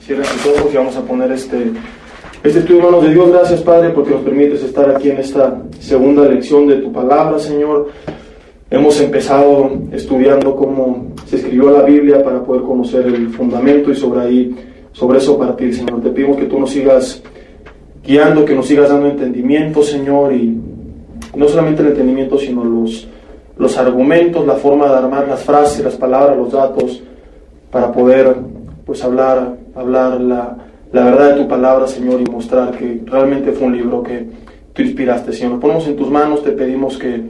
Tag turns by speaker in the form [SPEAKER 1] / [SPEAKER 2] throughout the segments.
[SPEAKER 1] Cierren sus ojos y vamos a poner este estudio en manos de Dios. Gracias, Padre, porque nos permites estar aquí en esta segunda lección de tu palabra, Señor. Hemos empezado estudiando cómo se escribió la Biblia para poder conocer el fundamento y sobre eso partir, Señor. Te pedimos que tú nos sigas guiando, que nos sigas dando entendimiento, Señor, y no solamente el entendimiento, sino los argumentos, la forma de armar las frases, las palabras, los datos, para poder pues hablar la verdad de tu palabra, Señor, y mostrar que realmente fue un libro que tú inspiraste, Señor. Nos ponemos en tus manos, te pedimos que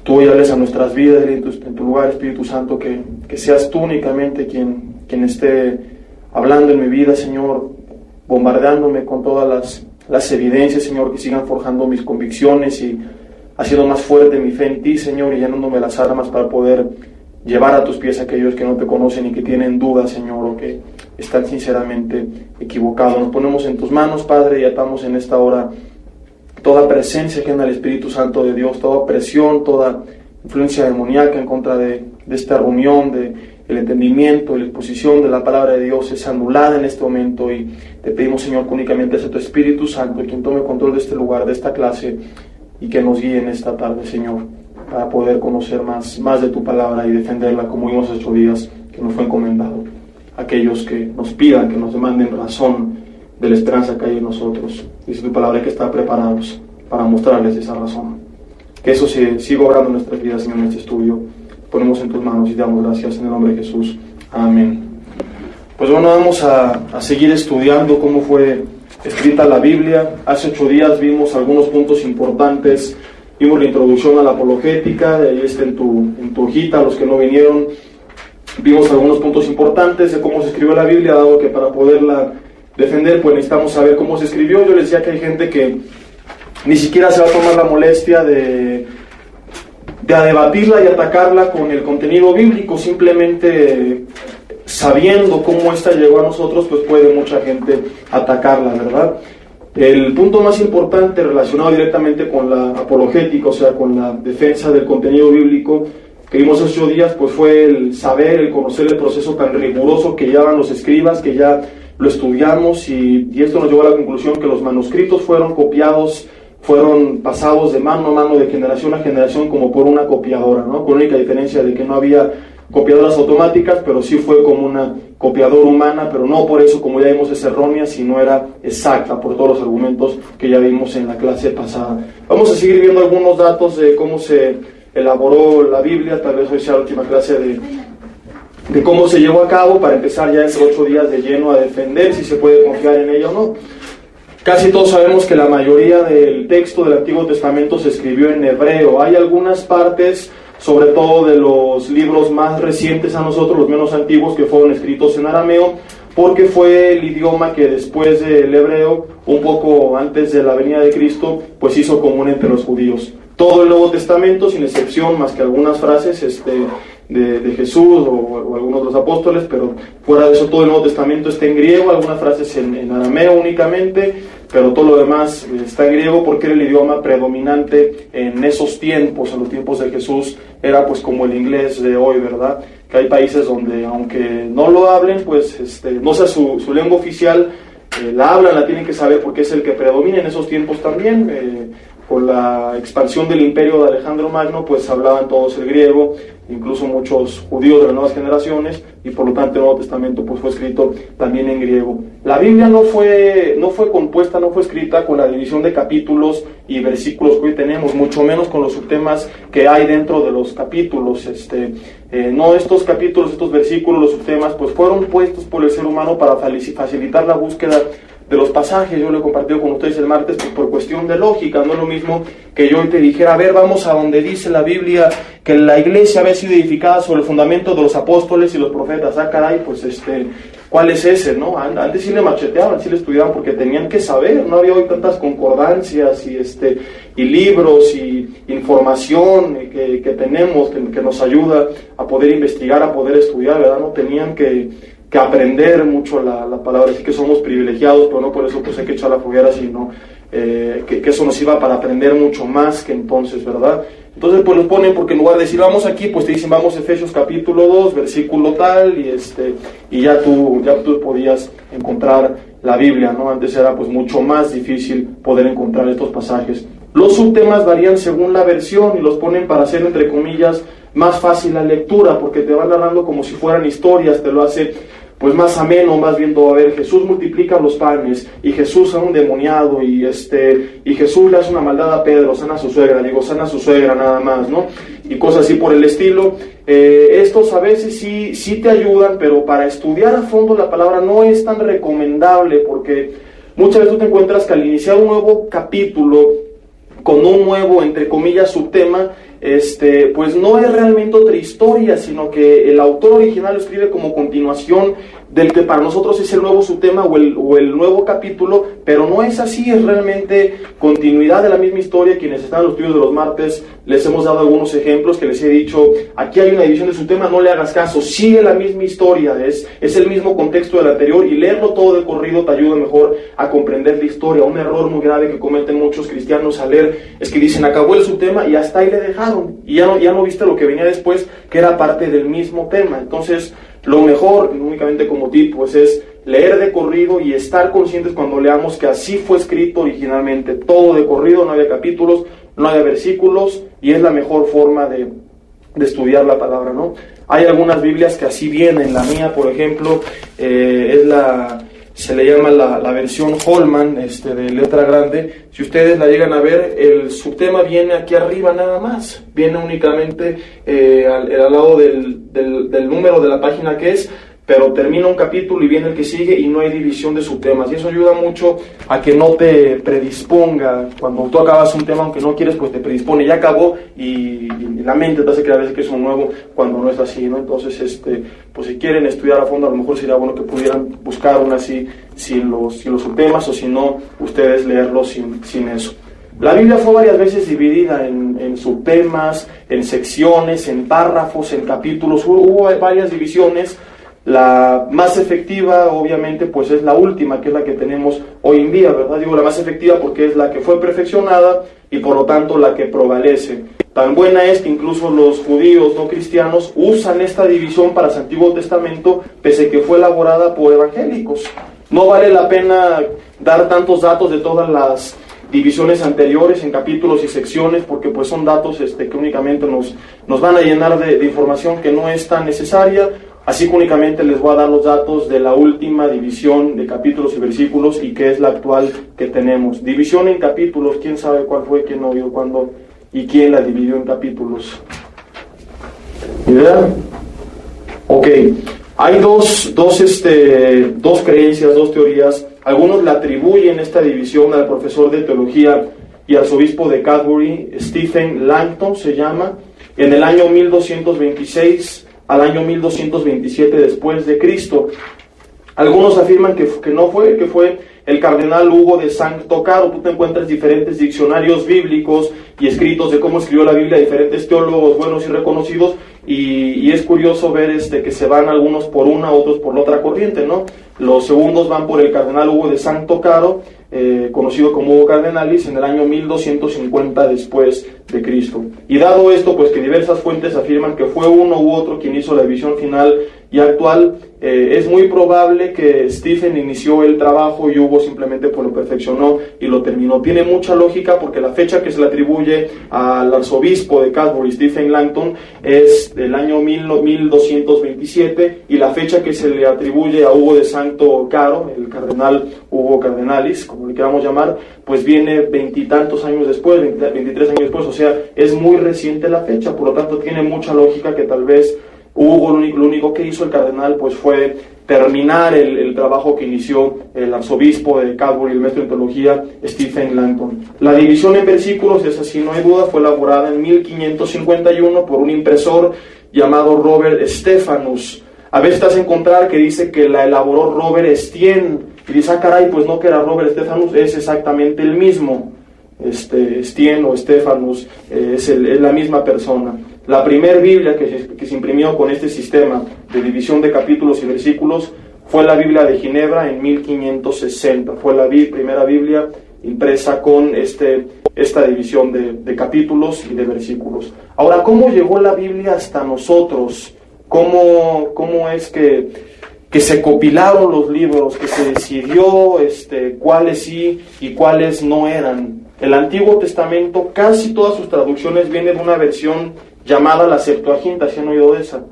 [SPEAKER 1] tú hables a nuestras vidas en tu lugar, Espíritu Santo, que seas tú únicamente quien esté hablando en mi vida, Señor, bombardeándome con todas las evidencias, Señor, que sigan forjando mis convicciones y haciendo más fuerte mi fe en ti, Señor, y llenándome las armas para poder llevar a tus pies a aquellos que no te conocen y que tienen dudas, Señor, o que están sinceramente equivocados. Nos ponemos en tus manos, Padre, y atamos en esta hora toda presencia que en el Espíritu Santo de Dios, toda presión, toda influencia demoníaca en contra de esta reunión, el entendimiento, la exposición de la palabra de Dios es anulada en este momento, y te pedimos, Señor, que únicamente sea tu Espíritu Santo quien tome control de este lugar, de esta clase, y que nos guíe en esta tarde, Señor, para poder conocer más de tu palabra y defenderla como hemos hecho días que nos fue encomendado. Aquellos que nos pidan, que nos demanden razón de la esperanza que hay en nosotros, dice tu palabra, que está preparados para mostrarles esa razón. Que eso siga obrando en nuestras vidas, Señor, en este estudio. Ponemos en tus manos y te damos gracias en el nombre de Jesús. Amén. Pues bueno, vamos a seguir estudiando cómo fue escrita la Biblia. Hace 8 días vimos algunos puntos importantes. Vimos la introducción a la apologética, ahí está en tu hojita, los que no vinieron. Vimos algunos puntos importantes de cómo se escribió la Biblia, dado que para poderla defender, pues necesitamos saber cómo se escribió. Yo les decía que hay gente que ni siquiera se va a tomar la molestia de debatirla y atacarla con el contenido bíblico, simplemente sabiendo cómo esta llegó a nosotros, pues puede mucha gente atacarla, ¿verdad? El punto más importante relacionado directamente con la apologética, o sea, con la defensa del contenido bíblico que vimos hace 8 días, pues fue el saber, el conocer el proceso tan riguroso que llevan los escribas, que ya lo estudiamos, y esto nos llevó a la conclusión que los manuscritos fueron copiados, fueron pasados de mano a mano, de generación a generación, como por una copiadora, ¿no? Con la única diferencia de que no había copiadoras automáticas, pero sí fue como una copiadora humana, pero no por eso, como ya vimos, es errónea, sino era exacta por todos los argumentos que ya vimos en la clase pasada. Vamos a seguir viendo algunos datos de cómo se elaboró la Biblia. Tal vez hoy sea la última clase de cómo se llevó a cabo, para empezar ya estos 8 días de lleno a defender si se puede confiar en ella o no. Casi todos sabemos que la mayoría del texto del Antiguo Testamento se escribió en hebreo. Hay algunas partes, sobre todo de los libros más recientes a nosotros, los menos antiguos, que fueron escritos en arameo, porque fue el idioma que después del hebreo, un poco antes de la venida de Cristo, pues hizo común entre los judíos. Todo el Nuevo Testamento, sin excepción, más que algunas frases de Jesús o algunos de los apóstoles, pero fuera de eso todo el Nuevo Testamento está en griego, algunas frases en arameo únicamente, pero todo lo demás está en griego porque era el idioma predominante en esos tiempos, en los tiempos de Jesús. Era pues como el inglés de hoy, ¿verdad? Que hay países donde, aunque no lo hablen, pues no sea su lengua oficial, la hablan, la tienen que saber porque es el que predomina en esos tiempos también. Con la expansión del imperio de Alejandro Magno, pues hablaban todos el griego, incluso muchos judíos de las nuevas generaciones, y por lo tanto el Nuevo Testamento pues fue escrito también en griego. La Biblia no fue compuesta, no fue escrita con la división de capítulos y versículos que hoy tenemos, mucho menos con los subtemas que hay dentro de los capítulos. No, estos capítulos, estos versículos, los subtemas, pues fueron puestos por el ser humano para facilitar la búsqueda de los pasajes. Yo lo he compartido con ustedes el martes, pues por cuestión de lógica. No es lo mismo que yo hoy te dijera, a ver, vamos a donde dice la Biblia que la iglesia había sido edificada sobre el fundamento de los apóstoles y los profetas. Ah, caray, pues ¿cuál es ese, no? Antes sí le macheteaban, sí le estudiaban porque tenían que saber. No había hoy tantas concordancias y libros y información que tenemos, que nos ayuda a poder investigar, a poder estudiar, ¿verdad? No tenían que que aprender mucho la palabra, así que somos privilegiados, pero no por eso pues hay que echar la foguera, sino que eso nos sirva para aprender mucho más que entonces, ¿verdad? Entonces pues los ponen porque en lugar de decir vamos aquí, pues te dicen vamos Efesios capítulo 2, versículo tal, y ya tú podías encontrar la Biblia, ¿no? Antes era pues mucho más difícil poder encontrar estos pasajes. Los subtemas varían según la versión y los ponen para hacer, entre comillas, más fácil la lectura, porque te van narrando como si fueran historias, te lo hace pues más ameno, más viendo, a ver, Jesús multiplica los panes, y Jesús a un endemoniado, y Jesús le hace una maldad a Pedro, sana a su suegra nada más, ¿no? Y cosas así por el estilo. Estos a veces sí te ayudan, pero para estudiar a fondo la palabra no es tan recomendable, porque muchas veces tú te encuentras que al iniciar un nuevo capítulo, con un nuevo, entre comillas, subtema, pues no es realmente otra historia, sino que el autor original lo escribe como continuación del que para nosotros es el nuevo subtema o el nuevo capítulo, pero no es así, es realmente continuidad de la misma historia. Quienes están en los estudios de los martes, les hemos dado algunos ejemplos que les he dicho, aquí hay una división de subtema, no le hagas caso, sigue la misma historia, es el mismo contexto del anterior, y leerlo todo de corrido te ayuda mejor a comprender la historia. Un error muy grave que cometen muchos cristianos al leer es que dicen, acabó el subtema y hasta ahí le dejaron, y ya no viste lo que venía después, que era parte del mismo tema. Entonces, lo mejor, únicamente como tip, pues es leer de corrido y estar conscientes cuando leamos que así fue escrito originalmente, todo de corrido, no había capítulos, no había versículos, y es la mejor forma de estudiar la palabra, ¿no? Hay algunas Biblias que así vienen, la mía, por ejemplo, se le llama la versión Holman, de letra grande. Si ustedes la llegan a ver, el subtema viene aquí arriba nada más, viene únicamente al lado del número de la página que es, pero termina un capítulo y viene el que sigue y no hay división de subtemas, y eso ayuda mucho a que no te predisponga. Cuando tú acabas un tema, aunque no quieres, pues te predispone, ya acabó, y la mente te hace creer a veces que es un nuevo, cuando no es así, ¿no? Entonces, pues si quieren estudiar a fondo, a lo mejor sería bueno que pudieran buscar una así, sin los subtemas, o si no, ustedes leerlo sin eso. La Biblia fue varias veces dividida en subtemas, en secciones, en párrafos, en capítulos, hubo varias divisiones. La más efectiva, obviamente, pues es la última, que es la que tenemos hoy en día, ¿verdad? Digo la más efectiva porque es la que fue perfeccionada y por lo tanto la que prevalece. Tan buena es que incluso los judíos no cristianos usan esta división para su Antiguo Testamento, pese a que fue elaborada por evangélicos. No vale la pena dar tantos datos de todas las divisiones anteriores en capítulos y secciones, porque pues son datos que únicamente nos van a llenar de información que no es tan necesaria. Así que únicamente les voy a dar los datos de la última división de capítulos y versículos, y que es la actual que tenemos. División en capítulos, ¿quién sabe cuál fue, quién no vio cuándo y quién la dividió en capítulos? ¿Idea? Ok, hay dos creencias, dos teorías. Algunos le atribuyen esta división al profesor de teología y arzobispo de Canterbury, Stephen Langton se llama, en el año 1226 al año 1227 después de Cristo. Algunos afirman que no fue, que fue el cardenal Hugo de Sancto Caro. Tú te encuentras diferentes diccionarios bíblicos y escritos de cómo escribió la Biblia diferentes teólogos buenos y reconocidos, y es curioso ver que se van algunos por una, otros por la otra corriente, ¿no? Los segundos van por el cardenal Hugo de Sancto Caro, conocido como Hugo Cardenalis, en el año 1250 después de Cristo. Y dado esto, pues que diversas fuentes afirman que fue uno u otro quien hizo la división final y actual, es muy probable que Stephen inició el trabajo y Hugo simplemente pues lo perfeccionó y lo terminó. Tiene mucha lógica porque la fecha que se le atribuye al arzobispo de Canterbury, Stephen Langton, es del año 1227, y la fecha que se le atribuye a Hugo de Sancto Caro, el cardenal Hugo Cardenalis, como le queramos llamar, pues viene veintitantos años después, 23 años después, o sea, es muy reciente la fecha. Por lo tanto tiene mucha lógica que tal vez Hugo lo único que hizo el cardenal pues fue terminar el trabajo que inició el arzobispo de Canterbury, el maestro de teología Stephen Langton. La división en versículos, es así, no hay duda, fue elaborada en 1551 por un impresor llamado Robert Stephanus. A veces te vas a encontrar que dice que la elaboró Robert Estienne, y dice, caray, pues no, que era Robert Stephanus, es exactamente el mismo. Estienne o Stephanus es la misma persona. La primera Biblia que se imprimió con este sistema de división de capítulos y versículos fue la Biblia de Ginebra en 1560. Fue la primera Biblia impresa con esta división de capítulos y de versículos. Ahora, ¿cómo llegó la Biblia hasta nosotros? ¿Cómo es que se compilaron los libros, que se decidió cuáles sí y cuáles no eran? El Antiguo Testamento, casi todas sus traducciones vienen de una versión llamada la Septuaginta, ¿sí han oído de esa?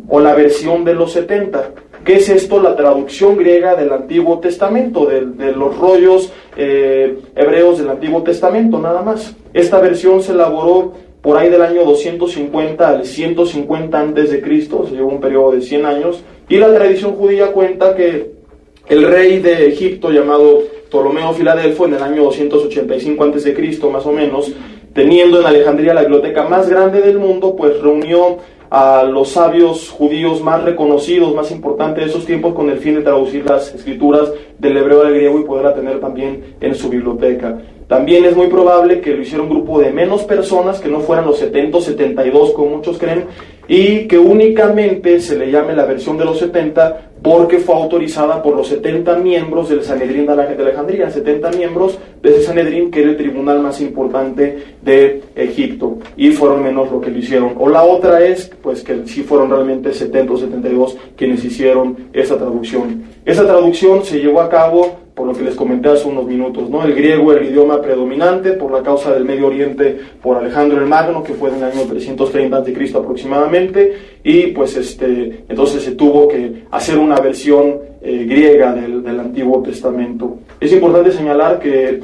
[SPEAKER 1] O la versión de los 70. ¿Qué es esto? La traducción griega del Antiguo Testamento, de los rollos hebreos del Antiguo Testamento, nada más. Esta versión se elaboró por ahí del año 250 al 150 antes de Cristo, se llevó un periodo de 100 años, y la tradición judía cuenta que el rey de Egipto, llamado Ptolomeo Filadelfo, en el año 285 antes de Cristo, más o menos, teniendo en Alejandría la biblioteca más grande del mundo, pues reunió a los sabios judíos más reconocidos, más importantes de esos tiempos, con el fin de traducir las escrituras del hebreo al griego y poderla tener también en su biblioteca. También es muy probable que lo hiciera un grupo de menos personas, que no fueran los 70 o 72 como muchos creen, y que únicamente se le llame la versión de los 70 porque fue autorizada por los 70 miembros del Sanedrín de Alejandría, 70 miembros de ese Sanedrín, que era el tribunal más importante de Egipto, y fueron menos lo que lo hicieron. O la otra es pues que sí fueron realmente 70 o 72 quienes hicieron esa traducción. Esa traducción se llevó a cabo, por lo que les comenté hace unos minutos, ¿no? El griego era el idioma predominante por la causa del Medio Oriente, por Alejandro el Magno, que fue en el año 330 a.C. aproximadamente, y pues entonces se tuvo que hacer una versión griega del Antiguo Testamento. Es importante señalar que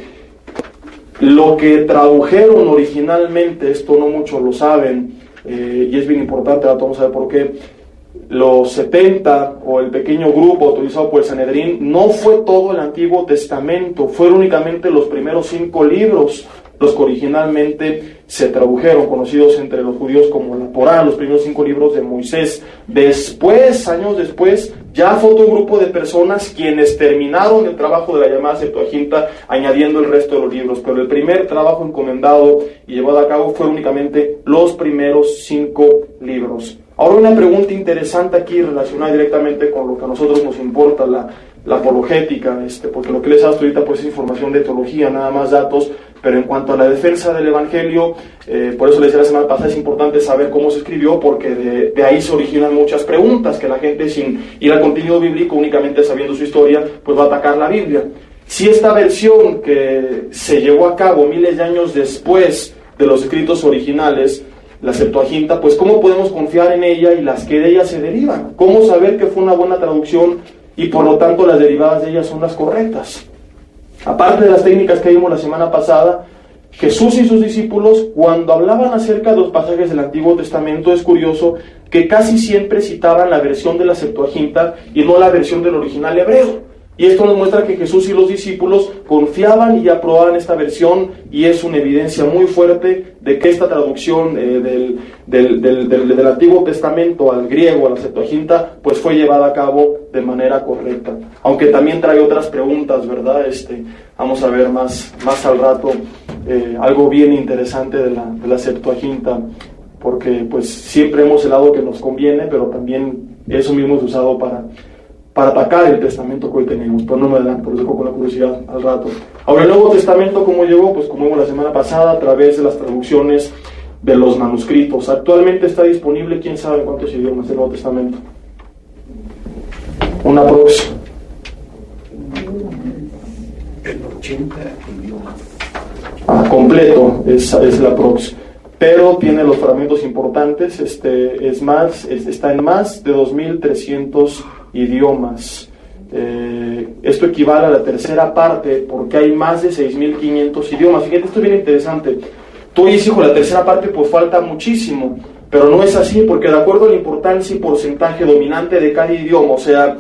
[SPEAKER 1] lo que tradujeron originalmente, esto no muchos lo saben, y es bien importante, ahora vamos a ver por qué. Los 70 o el pequeño grupo autorizado por el Sanedrín no fue todo el Antiguo Testamento, fueron únicamente los primeros 5 libros los que originalmente se tradujeron, conocidos entre los judíos como la Torá, los primeros 5 libros de Moisés. Después, años después, ya fue otro grupo de personas quienes terminaron el trabajo de la llamada Septuaginta, añadiendo el resto de los libros, pero el primer trabajo encomendado y llevado a cabo fue únicamente los primeros 5 libros. Ahora, una pregunta interesante aquí relacionada directamente con lo que a nosotros nos importa, la apologética, porque lo que les he dado ahorita pues es información de teología, nada más datos, pero en cuanto a la defensa del Evangelio, por eso les decía la semana pasada, es importante saber cómo se escribió, porque de ahí se originan muchas preguntas, que la gente, sin ir al contenido bíblico, únicamente sabiendo su historia, pues va a atacar la Biblia. Si esta versión que se llevó a cabo miles de años después de los escritos originales, la Septuaginta, pues ¿cómo podemos confiar en ella y las que de ella se derivan? ¿Cómo saber que fue una buena traducción y por lo tanto las derivadas de ella son las correctas? Aparte de las técnicas que vimos la semana pasada, Jesús y sus discípulos, cuando hablaban acerca de los pasajes del Antiguo Testamento, es curioso que casi siempre citaban la versión de la Septuaginta y no la versión del original hebreo. Y esto nos muestra que Jesús y los discípulos confiaban y aprobaban esta versión, y es una evidencia muy fuerte de que esta traducción del Antiguo Testamento al griego, a la Septuaginta, pues fue llevada a cabo de manera correcta. Aunque también trae otras preguntas, ¿verdad? Vamos a ver más al rato algo bien interesante de la Septuaginta, porque pues siempre hemos el lado que nos conviene, pero también eso mismo es usado para atacar el testamento que hoy tenemos, pero no me adelanto, por eso con la curiosidad al rato. Ahora, el Nuevo Testamento, ¿cómo llegó? Pues como vimos la semana pasada, a través de las traducciones de los manuscritos. Actualmente está disponible, quién sabe en cuántos idiomas el Nuevo Testamento. Una prox.
[SPEAKER 2] En 80 idiomas.
[SPEAKER 1] Completo es la prox. Pero tiene los fragmentos importantes, está en más de 2.300 idiomas. Esto equivale a la tercera parte, porque hay más de 6.500 idiomas. Fíjate, esto es bien interesante. Tú dices, hijo, la tercera parte pues falta muchísimo, pero no es así, porque de acuerdo a la importancia y porcentaje dominante de cada idioma, o sea,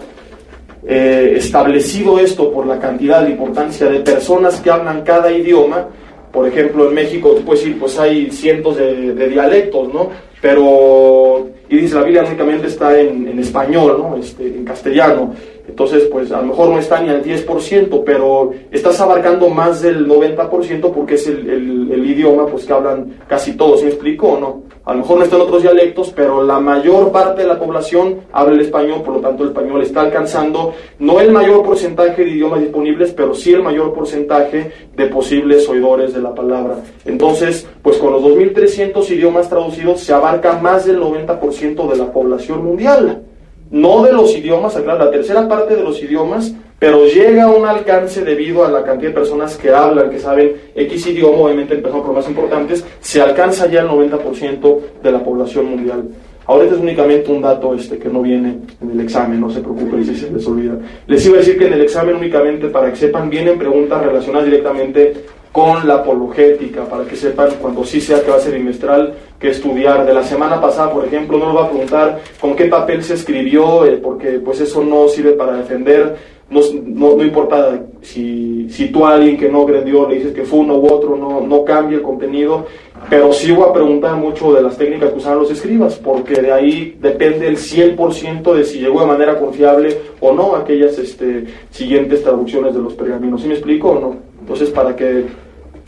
[SPEAKER 1] establecido esto por la cantidad de importancia de personas que hablan cada idioma. Por ejemplo, en México, tú puedes decir, pues hay cientos de dialectos, ¿no? Pero, y dice, la Biblia únicamente está en español, ¿no? En castellano. Entonces, pues a lo mejor no está ni al 10%, pero estás abarcando más del 90% porque es el idioma pues que hablan casi todos. ¿Sí me explico o no? A lo mejor no están otros dialectos, pero la mayor parte de la población habla el español, por lo tanto el español está alcanzando no el mayor porcentaje de idiomas disponibles, pero sí el mayor porcentaje de posibles oidores de la palabra. Entonces, pues con los 2.300 idiomas traducidos se abarca más del 90% de la población mundial. No de los idiomas, aclaro, la tercera parte de los idiomas, pero llega a un alcance debido a la cantidad de personas que hablan, que saben X idioma, obviamente empezando por los más importantes, se alcanza ya el 90% de la población mundial. Ahora este es únicamente un dato que no viene en el examen, no se preocupen si se les olvida. Les iba a decir que en el examen únicamente, para que sepan, vienen preguntas relacionadas directamente con la apologética, para que sepan cuando sí sea que va a ser bimestral, que estudiar. De la semana pasada, por ejemplo, no nos va a preguntar con qué papel se escribió, porque pues eso no sirve para defender. No importa si tú a alguien que no creyó le dices que fue uno u otro, no cambia el contenido, pero sí voy a preguntar mucho de las técnicas que usaban los escribas, porque de ahí depende el 100% de si llegó de manera confiable o no aquellas siguientes traducciones de los pergaminos. ¿Sí me explico o no? Entonces, para que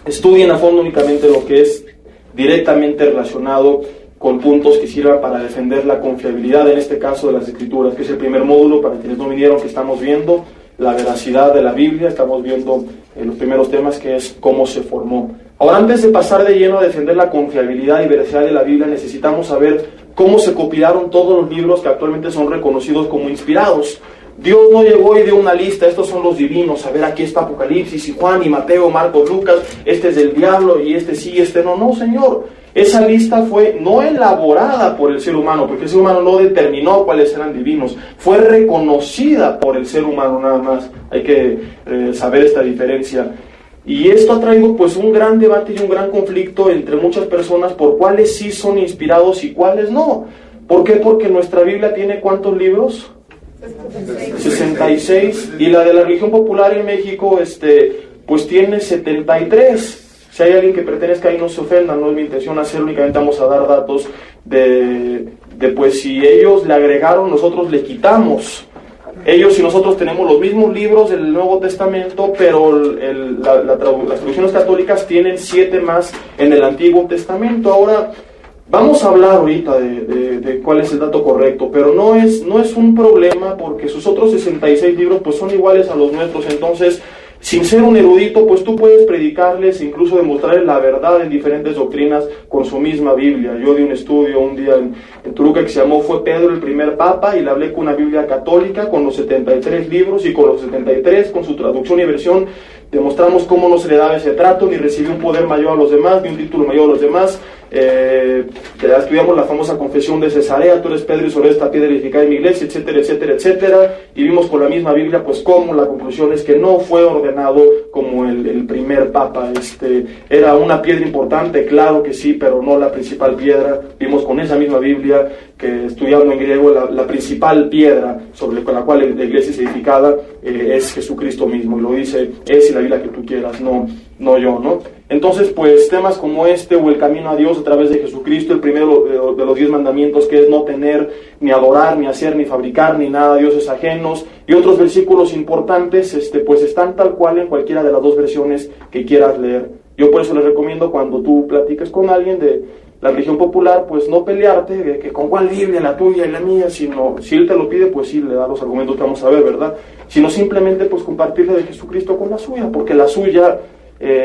[SPEAKER 1] estudien a fondo únicamente lo que es directamente relacionado con puntos que sirvan para defender la confiabilidad, en este caso de las Escrituras, que es el primer módulo, para quienes no vinieron, que estamos viendo la veracidad de la Biblia, estamos viendo los primeros temas, que es cómo se formó. Ahora, antes de pasar de lleno a defender la confiabilidad y veracidad de la Biblia, necesitamos saber cómo se compilaron todos los libros que actualmente son reconocidos como inspirados. Dios no llegó y dio una lista, estos son los divinos, a ver, aquí está Apocalipsis y Juan y Mateo, Marcos, Lucas, este es del diablo y este sí, este no. No, Señor, esa lista fue no elaborada por el ser humano, porque el ser humano no determinó cuáles eran divinos, fue reconocida por el ser humano nada más. Hay que saber esta diferencia. Y esto ha traído pues un gran debate y un gran conflicto entre muchas personas por cuáles sí son inspirados y cuáles no. ¿Por qué? Porque nuestra Biblia tiene ¿cuántos libros? 66, y la de la religión popular en México pues tiene 73. Si hay alguien que pertenezca ahí, no se ofenda, no es mi intención hacer, únicamente vamos a dar datos de pues si ellos le agregaron, nosotros le quitamos. Ellos y nosotros tenemos los mismos libros del Nuevo Testamento, pero las traducciones católicas tienen 7 más en el Antiguo Testamento. Ahora, vamos a hablar ahorita de cuál es el dato correcto, pero no es un problema porque sus otros 66 libros pues son iguales a los nuestros. Entonces, sin ser un erudito, pues tú puedes predicarles, incluso demostrarles la verdad en diferentes doctrinas con su misma Biblia. Yo di un estudio un día en Toluca que se llamó ¿Fue Pedro el primer papa? Y le hablé con una Biblia católica con los 73 libros y con los 73, con su traducción y versión, demostramos cómo no se le daba ese trato, ni recibió un poder mayor a los demás, ni un título mayor a los demás. Estudiamos la famosa confesión de Cesarea, tú eres Pedro y sobre esta piedra edificada mi iglesia, etcétera, etcétera, etcétera, y vimos con la misma Biblia pues cómo la conclusión es que no fue ordenado como el primer papa. Era una piedra importante, claro que sí, pero no la principal piedra. Vimos con esa misma Biblia que, estudiando en griego, la principal piedra sobre la cual la iglesia es edificada es Jesucristo mismo, y lo dice es y la Biblia que tú quieras, no yo, ¿no? Entonces, pues temas como o el camino a Dios a través de Jesucristo, el primero de los 10 mandamientos, que es no tener, ni adorar, ni hacer, ni fabricar, ni nada de dioses ajenos, y otros versículos importantes, pues están tal cual en cualquiera de las dos versiones que quieras leer. Yo por eso les recomiendo, cuando tú platiques con alguien de la religión popular, pues no pelearte de que con cuál Biblia, la tuya y la mía, sino si él te lo pide, pues sí, le da los argumentos que vamos a ver, ¿verdad? Sino simplemente pues compartirle de Jesucristo con la suya, porque la suya,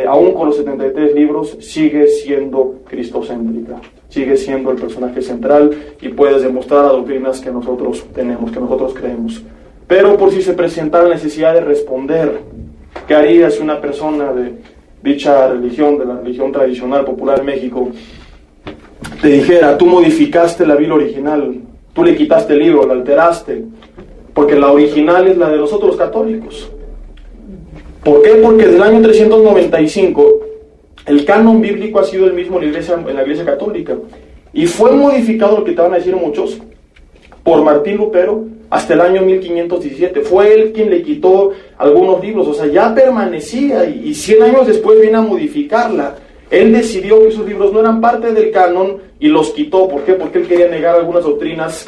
[SPEAKER 1] aún con los 73 libros, sigue siendo cristocéntrica, sigue siendo el personaje central, y puedes demostrar las doctrinas que nosotros tenemos, que nosotros creemos. Pero por si se presentara la necesidad de responder, ¿qué haría si una persona de dicha religión, de la religión tradicional popular en México, te dijera, tú modificaste la Biblia original, tú le quitaste el libro, la alteraste, porque la original es la de los otros católicos? ¿Por qué? Porque desde el año 395 el canon bíblico ha sido el mismo en la iglesia católica, y fue modificado, lo que te van a decir muchos, por Martín Lutero hasta el año 1517. Fue él quien le quitó algunos libros, o sea, ya permanecía, y 100 años después viene a modificarla. Él decidió que esos libros no eran parte del canon y los quitó. ¿Por qué? Porque él quería negar algunas doctrinas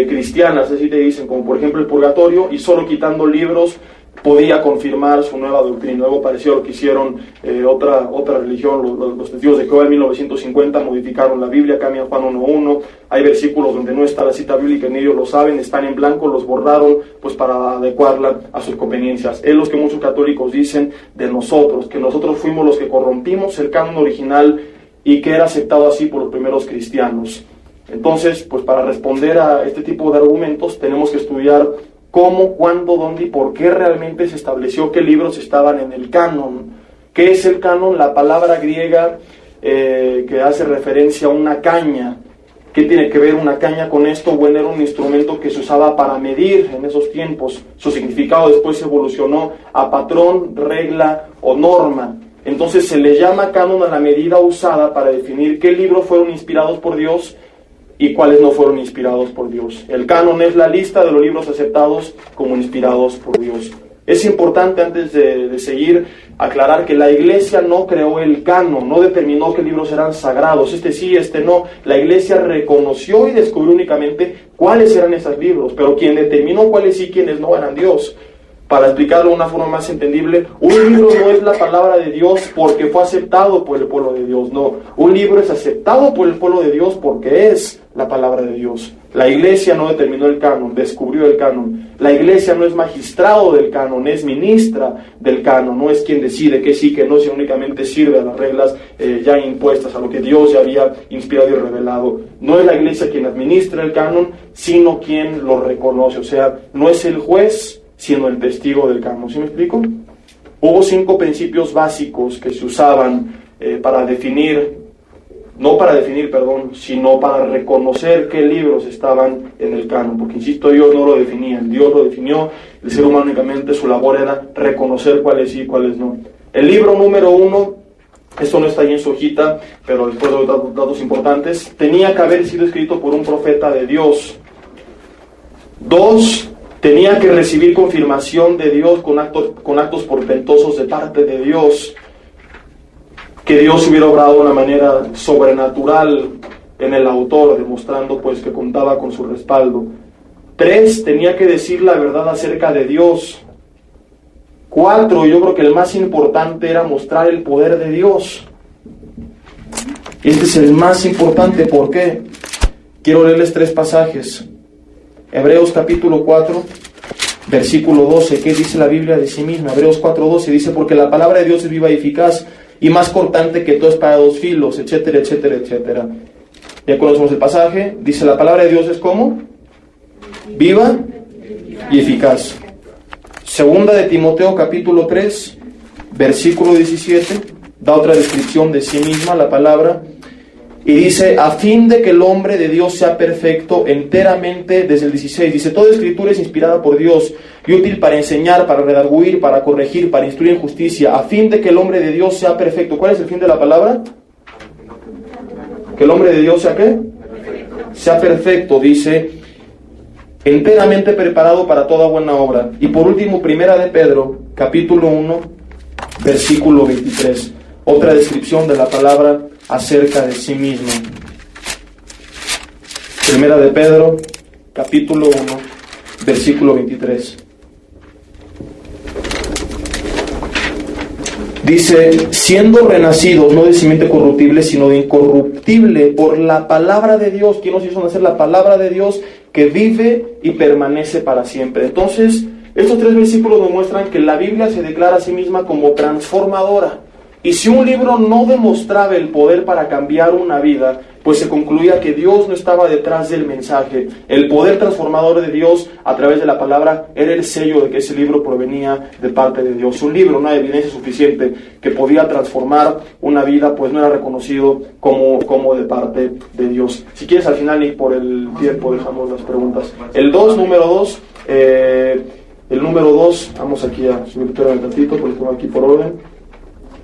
[SPEAKER 1] cristianas, así te dicen, como por ejemplo el purgatorio, y solo quitando libros podía confirmar su nueva doctrina. Algo parecido a lo que hicieron otra religión, los testigos de Jehová en 1950 modificaron la Biblia, cambian Juan 1:1, hay versículos donde no está la cita bíblica, ni ellos lo saben, están en blanco, los borraron pues para adecuarla a sus conveniencias. Es lo que muchos católicos dicen de nosotros, que nosotros fuimos los que corrompimos el canon original y que era aceptado así por los primeros cristianos. Entonces, pues para responder a este tipo de argumentos tenemos que estudiar cómo, cuándo, dónde y por qué realmente se estableció qué libros estaban en el canon. ¿Qué es el canon? La palabra griega que hace referencia a una caña. ¿Qué tiene que ver una caña con esto? Bueno, era un instrumento que se usaba para medir en esos tiempos. Su significado después evolucionó a patrón, regla o norma. Entonces se le llama canon a la medida usada para definir qué libros fueron inspirados por Dios y cuáles no fueron inspirados por Dios. El canon es la lista de los libros aceptados como inspirados por Dios. Es importante, antes de seguir, aclarar que la Iglesia no creó el canon, no determinó qué libros eran sagrados, este sí, este no. La Iglesia reconoció y descubrió únicamente cuáles eran esos libros, pero quien determinó cuáles sí y quiénes no eran Dios. Para explicarlo de una forma más entendible, un libro no es la palabra de Dios porque fue aceptado por el pueblo de Dios, no. Un libro es aceptado por el pueblo de Dios porque es la palabra de Dios. La Iglesia no determinó el canon, descubrió el canon. La Iglesia no es magistrado del canon, es ministra del canon, no es quien decide que sí, que no, sino únicamente sirve a las reglas ya impuestas, a lo que Dios ya había inspirado y revelado. No es la Iglesia quien administra el canon, sino quien lo reconoce, o sea, no es el juez, sino el testigo del canon. ¿Sí me explico? Hubo 5 principios básicos que se usaban para definir, sino para reconocer qué libros estaban en el canon, porque insisto, Dios no lo definía, Dios lo definió, el ser humano únicamente su labor era reconocer cuáles sí y cuáles no. El libro número 1, esto no está ahí en su hojita, pero después de datos importantes, tenía que haber sido escrito por un profeta de Dios. 2, tenía que recibir confirmación de Dios con actos portentosos de parte de Dios, que Dios hubiera obrado de una manera sobrenatural en el autor, demostrando pues que contaba con su respaldo. 3, tenía que decir la verdad acerca de Dios. 4, yo creo que el más importante era mostrar el poder de Dios. Este es el más importante, ¿por qué? Quiero leerles 3 pasajes. Hebreos capítulo 4, versículo 12, ¿qué dice la Biblia de sí misma? Hebreos 4:12 dice, porque la palabra de Dios es viva y eficaz, y más cortante que toda espada de 2 filos, etcétera, etcétera, etcétera. Ya conocemos el pasaje, dice la palabra de Dios es ¿cómo? Viva y eficaz. Segunda de Timoteo capítulo 3, versículo 17, da otra descripción de sí misma la palabra, y dice, a fin de que el hombre de Dios sea perfecto enteramente, desde el 16, dice, toda escritura es inspirada por Dios y útil para enseñar, para redarguir, para corregir, para instruir en justicia, a fin de que el hombre de Dios sea perfecto. ¿Cuál es el fin de la palabra? Que el hombre de Dios sea ¿qué? Sea perfecto, dice, enteramente preparado para toda buena obra. Y por último, primera de Pedro, capítulo 1, versículo 23, otra descripción de la palabra acerca de sí mismo. Primera de Pedro, capítulo 1, versículo 23. Dice, siendo renacidos, no de simiente corruptible, sino de incorruptible, por la palabra de Dios. ¿Quién nos hizo nacer? La palabra de Dios, que vive y permanece para siempre. Entonces, estos 3 versículos nos muestran que la Biblia se declara a sí misma como transformadora. Y si un libro no demostraba el poder para cambiar una vida, pues se concluía que Dios no estaba detrás del mensaje. El poder transformador de Dios a través de la palabra era el sello de que ese libro provenía de parte de Dios. Un libro, una evidencia suficiente que podía transformar una vida, pues no era reconocido como de parte de Dios. Si quieres, al final, Nick, por el tiempo dejamos las preguntas. El número 2, vamos aquí a subir un tantito, porque tengo aquí por orden.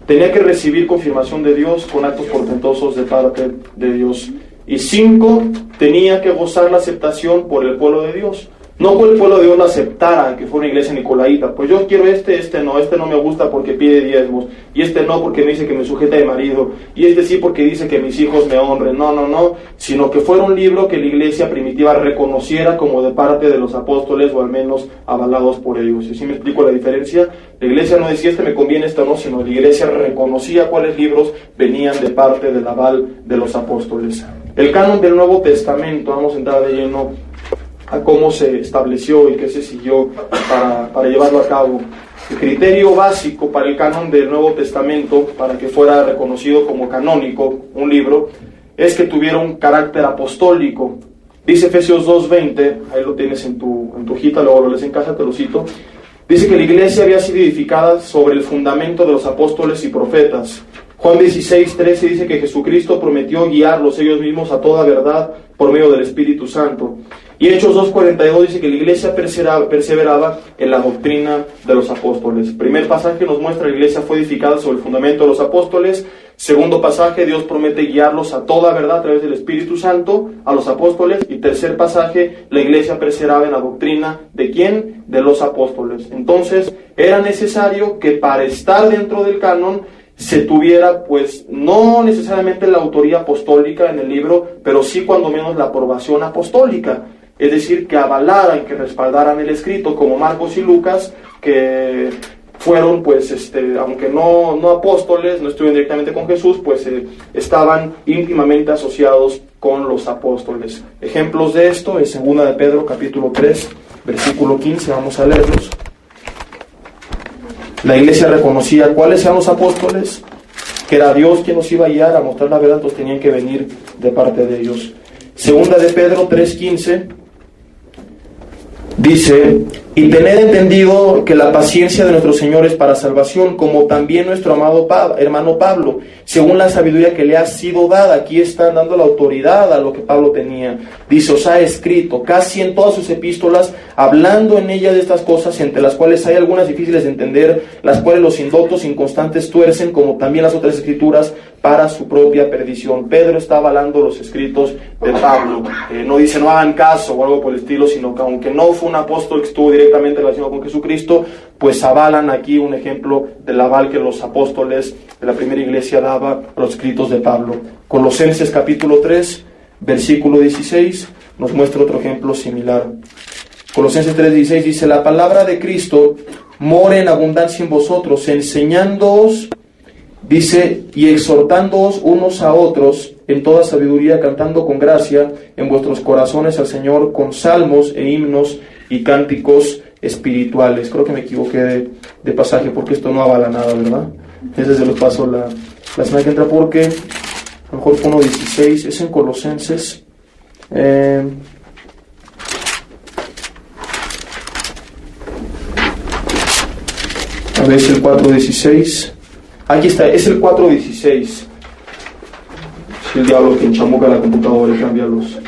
[SPEAKER 1] Tenía que recibir confirmación de Dios con actos portentosos de parte de Dios. Y 5, tenía que gozar la aceptación por el pueblo de Dios. No que el pueblo de Dios lo aceptara, que fue una iglesia nicolaíta. Pues yo quiero este no me gusta porque pide diezmos, y este no porque me dice que me sujeta de marido, y este sí porque dice que mis hijos me honren. No, sino que fuera un libro que la iglesia primitiva reconociera como de parte de los apóstoles, o al menos avalados por ellos. ¿Y si me explico la diferencia? La iglesia no decía me conviene, no, sino la iglesia reconocía cuáles libros venían de parte del aval de los apóstoles. El canon del Nuevo Testamento, vamos a entrar de lleno a cómo se estableció y qué se siguió para llevarlo a cabo. El criterio básico para el canon del Nuevo Testamento, para que fuera reconocido como canónico un libro, es que tuviera un carácter apostólico. Dice Efesios 2:20, ahí lo tienes en tu hojita, luego lo lees en casa, te lo cito. Dice que la iglesia había sido edificada sobre el fundamento de los apóstoles y profetas. Juan 16:13 dice que Jesucristo prometió guiarlos ellos mismos a toda verdad por medio del Espíritu Santo. Y Hechos 2:42 dice que la iglesia perseveraba en la doctrina de los apóstoles. Primer pasaje nos muestra que la iglesia fue edificada sobre el fundamento de los apóstoles. Segundo pasaje, Dios promete guiarlos a toda verdad a través del Espíritu Santo, a los apóstoles. Y tercer pasaje, la iglesia perseveraba en la doctrina ¿de quién? De los apóstoles. Entonces, era necesario que para estar dentro del canon se tuviera, pues, no necesariamente la autoría apostólica en el libro, pero sí cuando menos la aprobación apostólica. Es decir, que avalaran, que respaldaran el escrito, como Marcos y Lucas, que fueron, pues, aunque no apóstoles, no estuvieron directamente con Jesús, pues estaban íntimamente asociados con los apóstoles. Ejemplos de esto es 2 de Pedro, capítulo 3, versículo 15, vamos a leerlos. La iglesia reconocía cuáles eran los apóstoles, que era Dios quien los iba a guiar a mostrar la verdad, entonces tenían que venir de parte de ellos. 2 de Pedro 3:15 dice: y tened entendido que la paciencia de nuestro Señor es para salvación, como también nuestro amado hermano Pablo, según la sabiduría que le ha sido dada. Aquí están dando la autoridad a lo que Pablo tenía. Dice: os ha escrito casi en todas sus epístolas, hablando en ella de estas cosas, entre las cuales hay algunas difíciles de entender, las cuales los indoctos inconstantes tuercen, como también las otras escrituras, para su propia perdición. Pedro está avalando los escritos de Pablo. No dice no hagan caso o algo por el estilo, sino que aunque no fue un apóstol que estuvo directamente relacionado con Jesucristo, pues avalan aquí un ejemplo del aval que los apóstoles de la primera iglesia daba a los escritos de Pablo. Colosenses capítulo 3, versículo 16, nos muestra otro ejemplo similar. Colosenses 3:16 dice: la palabra de Cristo more en abundancia en vosotros, enseñándoos, dice, y exhortándoos unos a otros en toda sabiduría, cantando con gracia en vuestros corazones al Señor con salmos e himnos y cánticos espirituales. Creo que me equivoqué de pasaje porque esto no avala nada, ¿verdad? Ese se lo paso la semana que entra porque a lo mejor fue 1:16, es en Colosenses. A ver, es el 4:16. Aquí está, es el 4:16. Es el diablo que enchamuca la computadora y cambia los.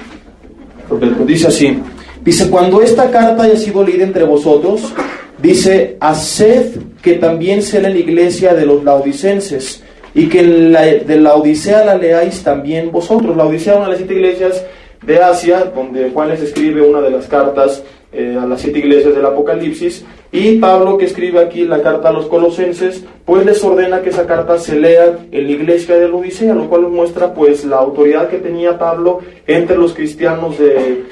[SPEAKER 1] Dice así. Dice: cuando esta carta haya sido leída entre vosotros, dice, haced que también sea en la iglesia de los laodicenses, y que de la Odisea la leáis también vosotros. La Odisea es una de las 7 iglesias de Asia, donde Juan les escribe una de las cartas a las 7 iglesias del Apocalipsis, y Pablo, que escribe aquí la carta a los colosenses, pues les ordena que esa carta se lea en la iglesia de la Odisea, lo cual muestra pues la autoridad que tenía Pablo entre los cristianos de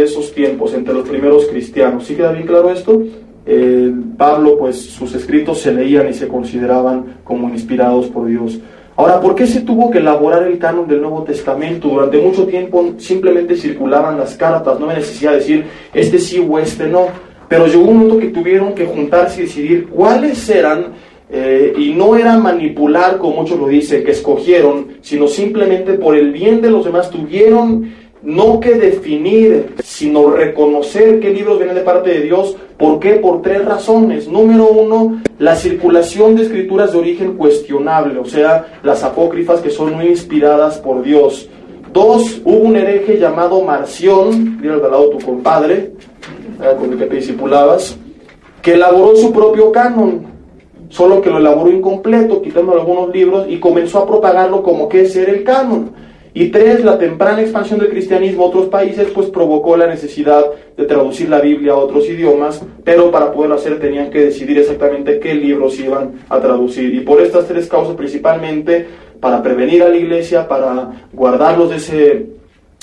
[SPEAKER 1] esos tiempos, entre los primeros cristianos. ¿Sí queda bien claro esto? Pablo, pues sus escritos se leían y se consideraban como inspirados por Dios. Ahora, ¿por qué se tuvo que elaborar el canon del Nuevo Testamento? Durante mucho tiempo simplemente circulaban las cartas, no había necesidad de decir este sí o este no, pero llegó un momento que tuvieron que juntarse y decidir cuáles eran, y no era manipular, como muchos lo dicen, que escogieron, sino simplemente por el bien de los demás tuvieron no que definir, sino reconocer qué libros vienen de parte de Dios. ¿Por qué? Por 3 razones. Número 1, la circulación de escrituras de origen cuestionable, o sea, las apócrifas que son muy inspiradas por Dios. 2, hubo un hereje llamado Marción, mira al lado tu compadre, con el que te discipulabas, que elaboró su propio canon, solo que lo elaboró incompleto, quitando algunos libros, y comenzó a propagarlo como que ese era el canon. Y 3, la temprana expansión del cristianismo a otros países pues provocó la necesidad de traducir la Biblia a otros idiomas, pero para poderlo hacer tenían que decidir exactamente qué libros iban a traducir. Y por estas 3 causas principalmente, para prevenir a la iglesia, para guardarlos de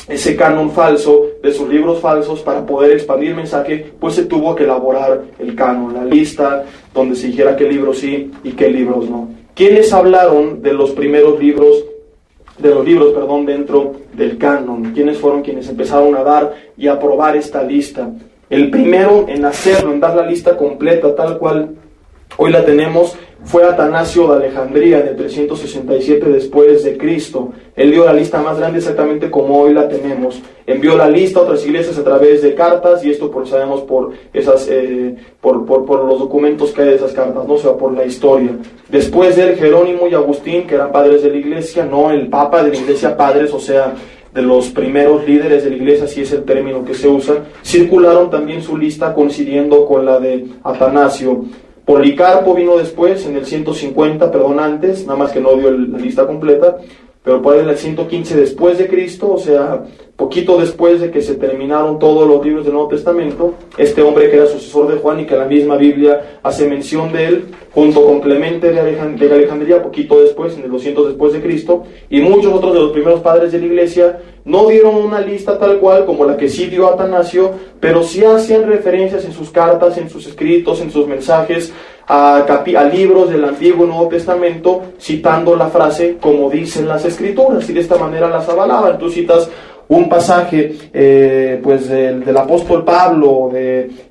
[SPEAKER 1] ese canon falso, de sus libros falsos, para poder expandir el mensaje, pues se tuvo que elaborar el canon, la lista donde se dijera qué libros sí y qué libros no. ¿Quiénes hablaron de los primeros libros, dentro del canon? ¿Quiénes fueron quienes empezaron a dar y a aprobar esta lista? El primero en hacerlo, en dar la lista completa, tal cual hoy la tenemos, fue Atanasio de Alejandría en el 367 después de Cristo. Él dio la lista más grande exactamente como hoy la tenemos. Envió la lista a otras iglesias a través de cartas, y esto pues sabemos por esas por los documentos que hay de esas cartas, no, o sea, por la historia. Después de él, Jerónimo y Agustín, que eran padres de la iglesia, no el papa de la iglesia, padres, o sea, de los primeros líderes de la iglesia, así es el término que se usa, circularon también su lista coincidiendo con la de Atanasio. Policarpo vino después, en el 150, antes, nada más que no dio la lista completa, pero por ahí en el 115 después de Cristo, o sea, poquito después de que se terminaron todos los libros del Nuevo Testamento, este hombre que era sucesor de Juan y que la misma Biblia hace mención de él, junto con Clemente de Alejandría, poquito después, en el 200 después de Cristo, y muchos otros de los primeros padres de la iglesia, no dieron una lista tal cual como la que sí dio Atanasio, pero sí hacían referencias en sus cartas, en sus escritos, en sus mensajes, a libros del Antiguo y Nuevo Testamento, citando la frase como dicen las Escrituras, y de esta manera las avalaban. Tú citas un pasaje pues del apóstol Pablo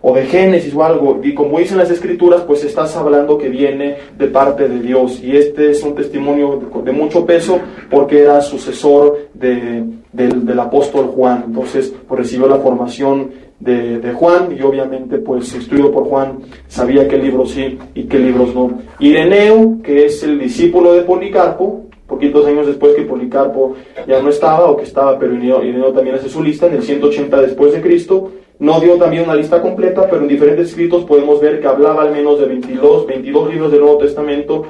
[SPEAKER 1] o de Génesis o algo, y como dicen las Escrituras, pues estás hablando que viene de parte de Dios, y este es un testimonio de mucho peso porque era sucesor del apóstol Juan. Entonces pues recibió la formación de Juan, y obviamente pues instruido por Juan sabía qué libros sí y qué libros no. Ireneo, que es el discípulo de Policarpo, poquitos años después que Policarpo ya no estaba, o que estaba, pero Ireneo también hace su lista en el 180 después de Cristo. No dio también una lista completa, pero en diferentes escritos podemos ver que hablaba al menos de 22 libros del Nuevo Testamento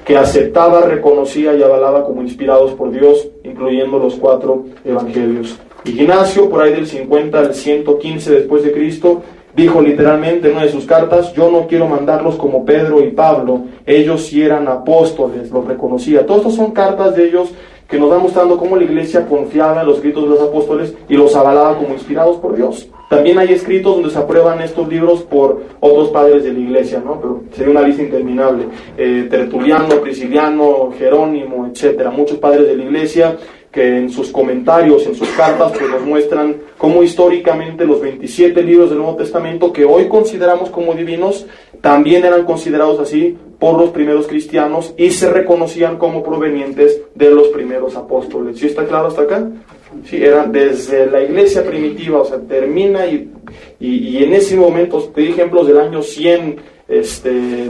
[SPEAKER 1] que aceptaba, reconocía y avalaba como inspirados por Dios, incluyendo los 4 evangelios. Ignacio, por ahí del 50 al 115 después de Cristo, dijo literalmente en una de sus cartas: yo no quiero mandarlos como Pedro y Pablo, ellos sí eran apóstoles, los reconocía. Todas estas son cartas de ellos que nos van mostrando cómo la iglesia confiaba en los escritos de los apóstoles y los avalaba como inspirados por Dios. También hay escritos donde se aprueban estos libros por otros padres de la iglesia, ¿no? Pero sería una lista interminable. Tertuliano, Prisciliano, Jerónimo, etcétera. Muchos padres de la iglesia que en sus comentarios, en sus cartas, pues nos muestran cómo históricamente los 27 libros del Nuevo Testamento que hoy consideramos como divinos, también eran considerados así por los primeros cristianos y se reconocían como provenientes de los primeros apóstoles. ¿Sí está claro hasta acá? Sí, eran desde la iglesia primitiva, o sea, termina y en ese momento, te di ejemplos del año 100,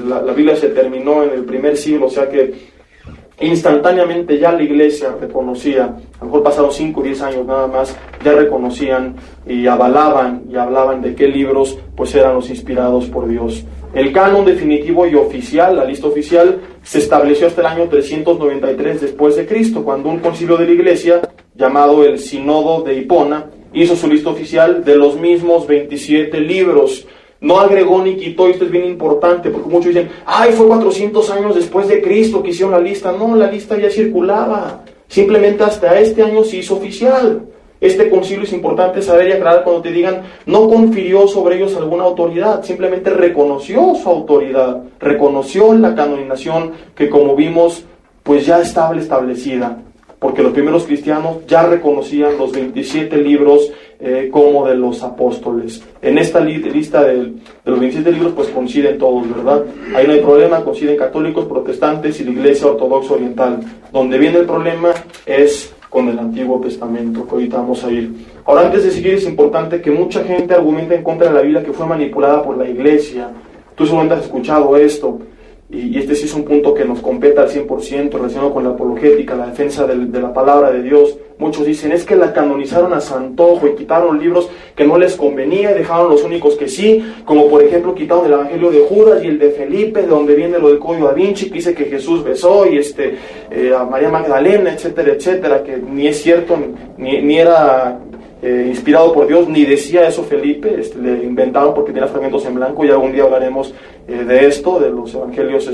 [SPEAKER 1] la Biblia se terminó en el primer siglo, o sea que instantáneamente ya la iglesia reconocía, a lo mejor pasaron 5 o 10 años nada más, ya reconocían y avalaban y hablaban de qué libros pues eran los inspirados por Dios. El canon definitivo y oficial, la lista oficial, se estableció hasta el año 393 después de Cristo, cuando un concilio de la iglesia, llamado el Sínodo de Hipona, hizo su lista oficial de los mismos 27 libros. No agregó ni quitó, y esto es bien importante, porque muchos dicen, fue 400 años después de Cristo que hicieron la lista. No, la lista ya circulaba, simplemente hasta este año se hizo oficial. Este concilio es importante saber y aclarar cuando te digan, no confirió sobre ellos alguna autoridad, simplemente reconoció su autoridad, reconoció la canonización que, como vimos, pues ya estaba establecida, porque los primeros cristianos ya reconocían los 27 libros como de los apóstoles. En esta lista de los 27 libros pues coinciden todos, ¿verdad? Ahí no hay problema, coinciden católicos, protestantes y la iglesia ortodoxa oriental. Donde viene el problema es con el Antiguo Testamento, que ahorita vamos a ir. Ahora, antes de seguir, es importante que mucha gente argumenta en contra de la Biblia que fue manipulada por la iglesia. Tú seguramente has escuchado esto. y este sí es un punto que nos compete al 100% relacionado con la apologética, la defensa de la palabra de Dios. Muchos dicen, es que la canonizaron a su antojo y quitaron libros que no les convenía y dejaron los únicos que sí, como por ejemplo quitaron el Evangelio de Judas y el de Felipe, de donde viene lo del Código Da Vinci, que dice que Jesús besó, y a María Magdalena, etcétera, etcétera, que ni es cierto, ni era inspirado por Dios, ni decía eso Felipe, le inventaron porque tenía fragmentos en blanco. Y algún día hablaremos de esto, de los evangelios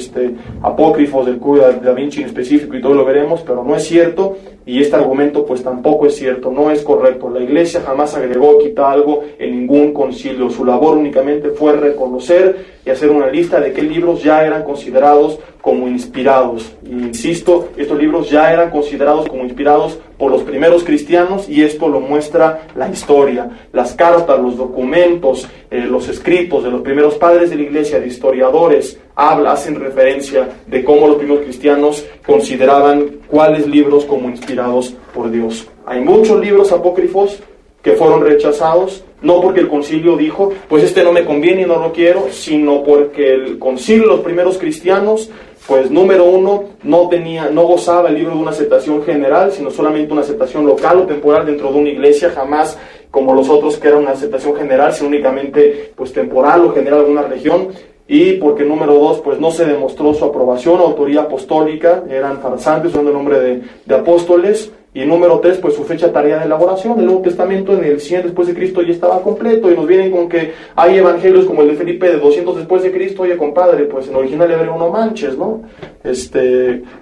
[SPEAKER 1] apócrifos del Código Da Vinci en específico, y todo lo veremos, pero no es cierto, y este argumento pues tampoco es cierto, no es correcto. La Iglesia jamás agregó, quita algo en ningún concilio. Su labor únicamente fue reconocer y hacer una lista de qué libros ya eran considerados como inspirados. Y insisto, estos libros ya eran considerados como inspirados por los primeros cristianos, y esto lo muestra la historia, las cartas, los documentos, los escritos de los primeros padres de la Iglesia, de historiadores, hacen referencia de cómo los primeros cristianos consideraban cuáles libros como inspirados por Dios. Hay muchos libros apócrifos que fueron rechazados, no porque el concilio dijo, pues no me conviene y no lo quiero, sino porque el concilio, los primeros cristianos, pues número uno, no gozaba el libro de una aceptación general, sino solamente una aceptación local o temporal dentro de una iglesia, jamás como los otros que era una aceptación general, sino únicamente pues temporal o general de una región. Y porque número dos, pues no se demostró su aprobación o autoría apostólica, eran farsantes usando el nombre de apóstoles. Y número tres, pues su fecha tarea de elaboración. El Nuevo Testamento en el 100 después de Cristo ya estaba completo, y nos vienen con que hay evangelios como el de Felipe de 200 después de Cristo. Oye, compadre, pues en original hebreo no manches, ¿no?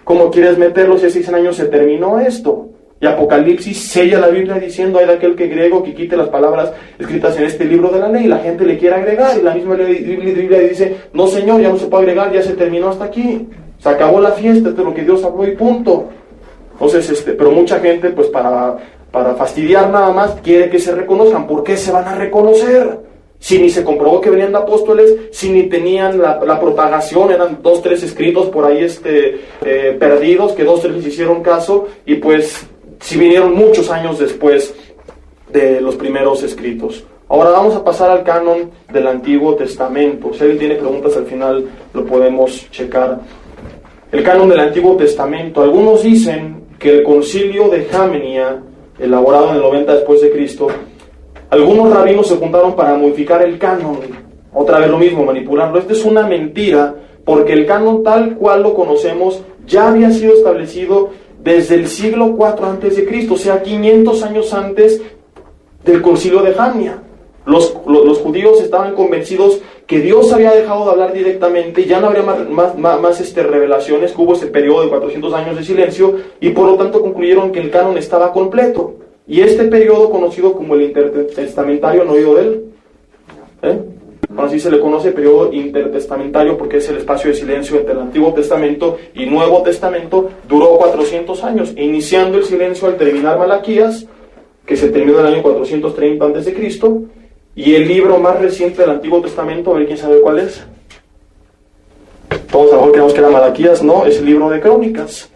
[SPEAKER 1] ¿Cómo quieres meterlo si hace 100 años se terminó esto? Y Apocalipsis sella la Biblia diciendo, hay de aquel que griego que quite las palabras escritas en este libro de la ley, y la gente le quiere agregar, y la misma Biblia dice, no señor, ya no se puede agregar, ya se terminó hasta aquí, se acabó la fiesta, esto es lo que Dios habló y punto. Entonces, pero mucha gente, pues para fastidiar nada más, quiere que se reconozcan. ¿Por qué se van a reconocer? Si ni se comprobó que venían de apóstoles, si ni tenían la propagación, eran 2, 3 escritos por ahí perdidos, que 2, 3 les hicieron caso, y pues si vinieron muchos años después de los primeros escritos. Ahora vamos a pasar al canon del Antiguo Testamento. Si alguien tiene preguntas al final lo podemos checar. El canon del Antiguo Testamento. Algunos dicen que el concilio de Jamnia, elaborado en el 90 después de Cristo, algunos rabinos se juntaron para modificar el canon. Otra vez lo mismo, manipularlo. Esto es una mentira, porque el canon tal cual lo conocemos ya había sido establecido desde el siglo IV a.C., o sea, 500 años antes del concilio de Jamnia. Los judíos estaban convencidos que Dios había dejado de hablar directamente, ya no habría más revelaciones, que hubo ese periodo de 400 años de silencio, y por lo tanto concluyeron que el canon estaba completo. Y este periodo, conocido como el intertestamentario, ¿han oído de él? Así se le conoce periodo intertestamentario, porque es el espacio de silencio entre el Antiguo Testamento y Nuevo Testamento. Duró 400 años, iniciando el silencio al terminar Malaquías, que se terminó en el año 430 a.C., y el libro más reciente del Antiguo Testamento, a ver quién sabe cuál es. Todos a lo mejor creemos que era Malaquías, no, es el libro de Crónicas,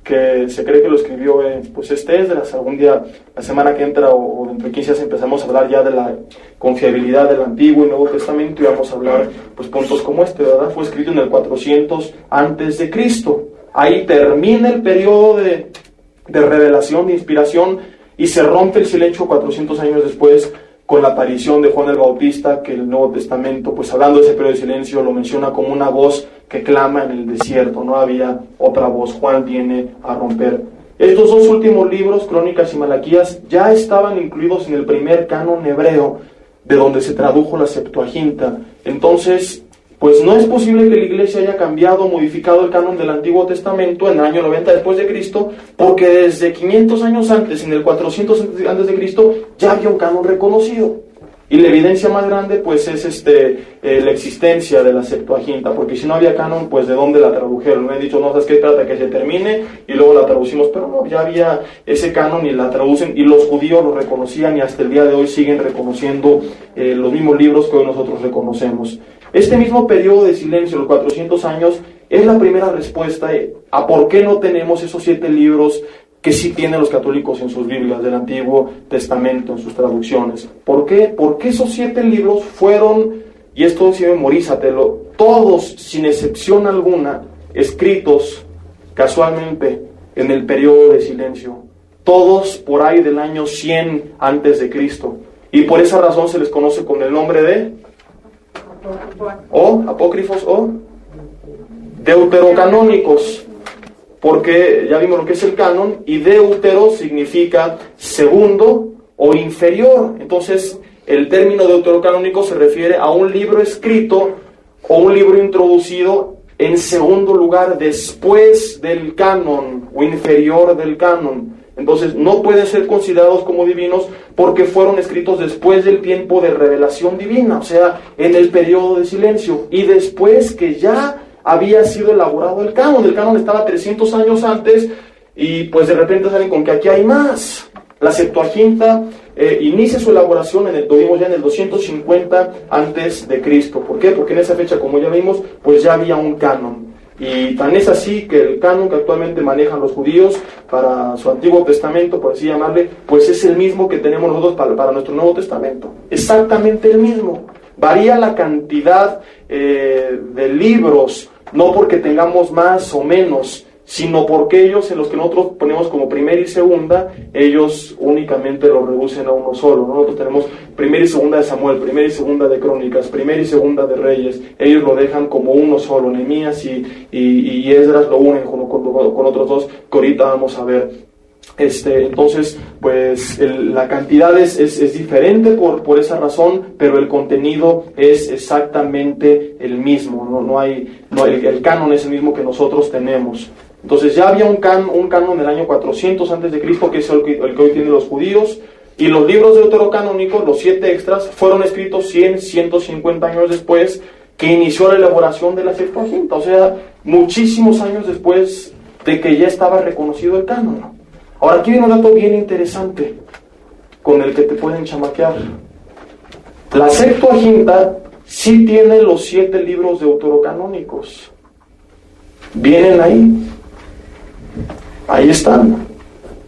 [SPEAKER 1] que se cree que lo escribió Esdras. Algún día, la semana que entra o dentro de 15 días, empezamos a hablar ya de la confiabilidad del Antiguo y Nuevo Testamento, y vamos a hablar pues puntos como ¿verdad? Fue escrito en el 400 antes de Cristo. Ahí termina el periodo de revelación, de inspiración, y se rompe el silencio 400 años después con la aparición de Juan el Bautista, que el Nuevo Testamento, pues hablando de ese periodo de silencio, lo menciona como una voz que clama en el desierto. No había otra voz. Juan viene a romper. Estos dos últimos libros, Crónicas y Malaquías, ya estaban incluidos en el primer canon hebreo, de donde se tradujo la Septuaginta. Entonces, pues no es posible que la Iglesia haya cambiado o modificado el canon del Antiguo Testamento en el año 90 después de Cristo, porque desde 500 años antes, en el 400 antes de Cristo, ya había un canon reconocido. Y la evidencia más grande pues es la existencia de la Septuaginta, porque si no había canon, pues ¿de dónde la tradujeron? Me han dicho, no, ¿sabes qué? Trata que se termine y luego la traducimos, pero no, ya había ese canon y la traducen, y los judíos lo reconocían, y hasta el día de hoy siguen reconociendo los mismos libros que hoy nosotros reconocemos. Este mismo periodo de silencio, los 400 años, es la primera respuesta a por qué no tenemos esos 7 libros que sí tienen los católicos en sus Biblias del Antiguo Testamento, en sus traducciones. ¿Por qué? Porque esos 7 libros fueron y esto sí memorízatelo, todos, sin excepción alguna, escritos casualmente en el periodo de silencio, todos por ahí del año 100 antes de Cristo, y por esa razón se les conoce con el nombre de apócrifos o deuterocanónicos, porque ya vimos lo que es el canon, y deutero significa segundo o inferior. Entonces el término deuterocanónico se refiere a un libro escrito o un libro introducido en segundo lugar después del canon o inferior del canon. Entonces no pueden ser considerados como divinos porque fueron escritos después del tiempo de revelación divina, o sea, en el periodo de silencio, y después que ya había sido elaborado el canon. El canon estaba 300 años antes, y pues de repente salen con que aquí hay más. La Septuaginta inicia su elaboración lo vimos ya en el 250 antes de Cristo. ¿Por qué? Porque en esa fecha, como ya vimos, pues ya había un canon. Y tan es así que el canon que actualmente manejan los judíos para su Antiguo Testamento, por así llamarle, pues es el mismo que tenemos nosotros para nuestro Nuevo Testamento. Exactamente el mismo. Varía la cantidad de libros, no porque tengamos más o menos, sino porque ellos, en los que nosotros ponemos como primera y segunda, ellos únicamente lo reducen a uno solo, ¿no? Nosotros tenemos primera y segunda de Samuel, primera y segunda de Crónicas, primera y segunda de Reyes. Ellos lo dejan como uno solo. Nehemías y Esdras lo unen con otros dos que ahorita vamos a ver. Entonces, pues la cantidad es diferente por esa razón, pero el contenido es exactamente el mismo. El canon es el mismo que nosotros tenemos. Entonces ya había un canon del año 400 antes de Cristo, que es el que hoy tienen los judíos, y los libros deuterocanónicos, los 7 extras, fueron escritos 150 años después que inició la elaboración de la Septuaginta, o sea, muchísimos años después de que ya estaba reconocido el canon. Ahora aquí viene un dato bien interesante con el que te pueden chamaquear. La Septuaginta sí tiene los 7 libros deuterocanónicos. Vienen ahí. Ahí están.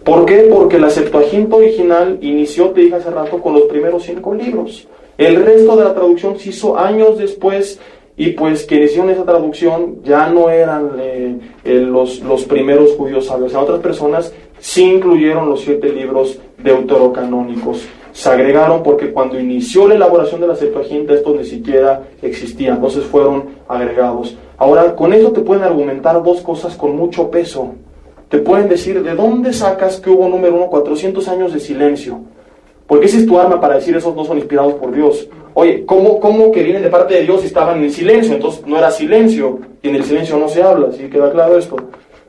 [SPEAKER 1] ¿Por qué? Porque la Septuaginta original inició, te dije hace rato, con los primeros 5 libros. El resto de la traducción se hizo años después, y pues quienes hicieron esa traducción ya no eran los primeros judíos sabios. Otras personas sí incluyeron los 7 libros deuterocanónicos. Se agregaron porque cuando inició la elaboración de la Septuaginta estos ni siquiera existían, entonces fueron agregados. Ahora, con eso te pueden argumentar 2 cosas con mucho peso. Te pueden decir, ¿de dónde sacas que hubo, número 1, 400 años de silencio? Porque esa es tu arma para decir esos no son inspirados por Dios. Oye, ¿cómo que vienen de parte de Dios y estaban en silencio? Entonces no era silencio, y en el silencio no se habla, ¿sí queda claro esto?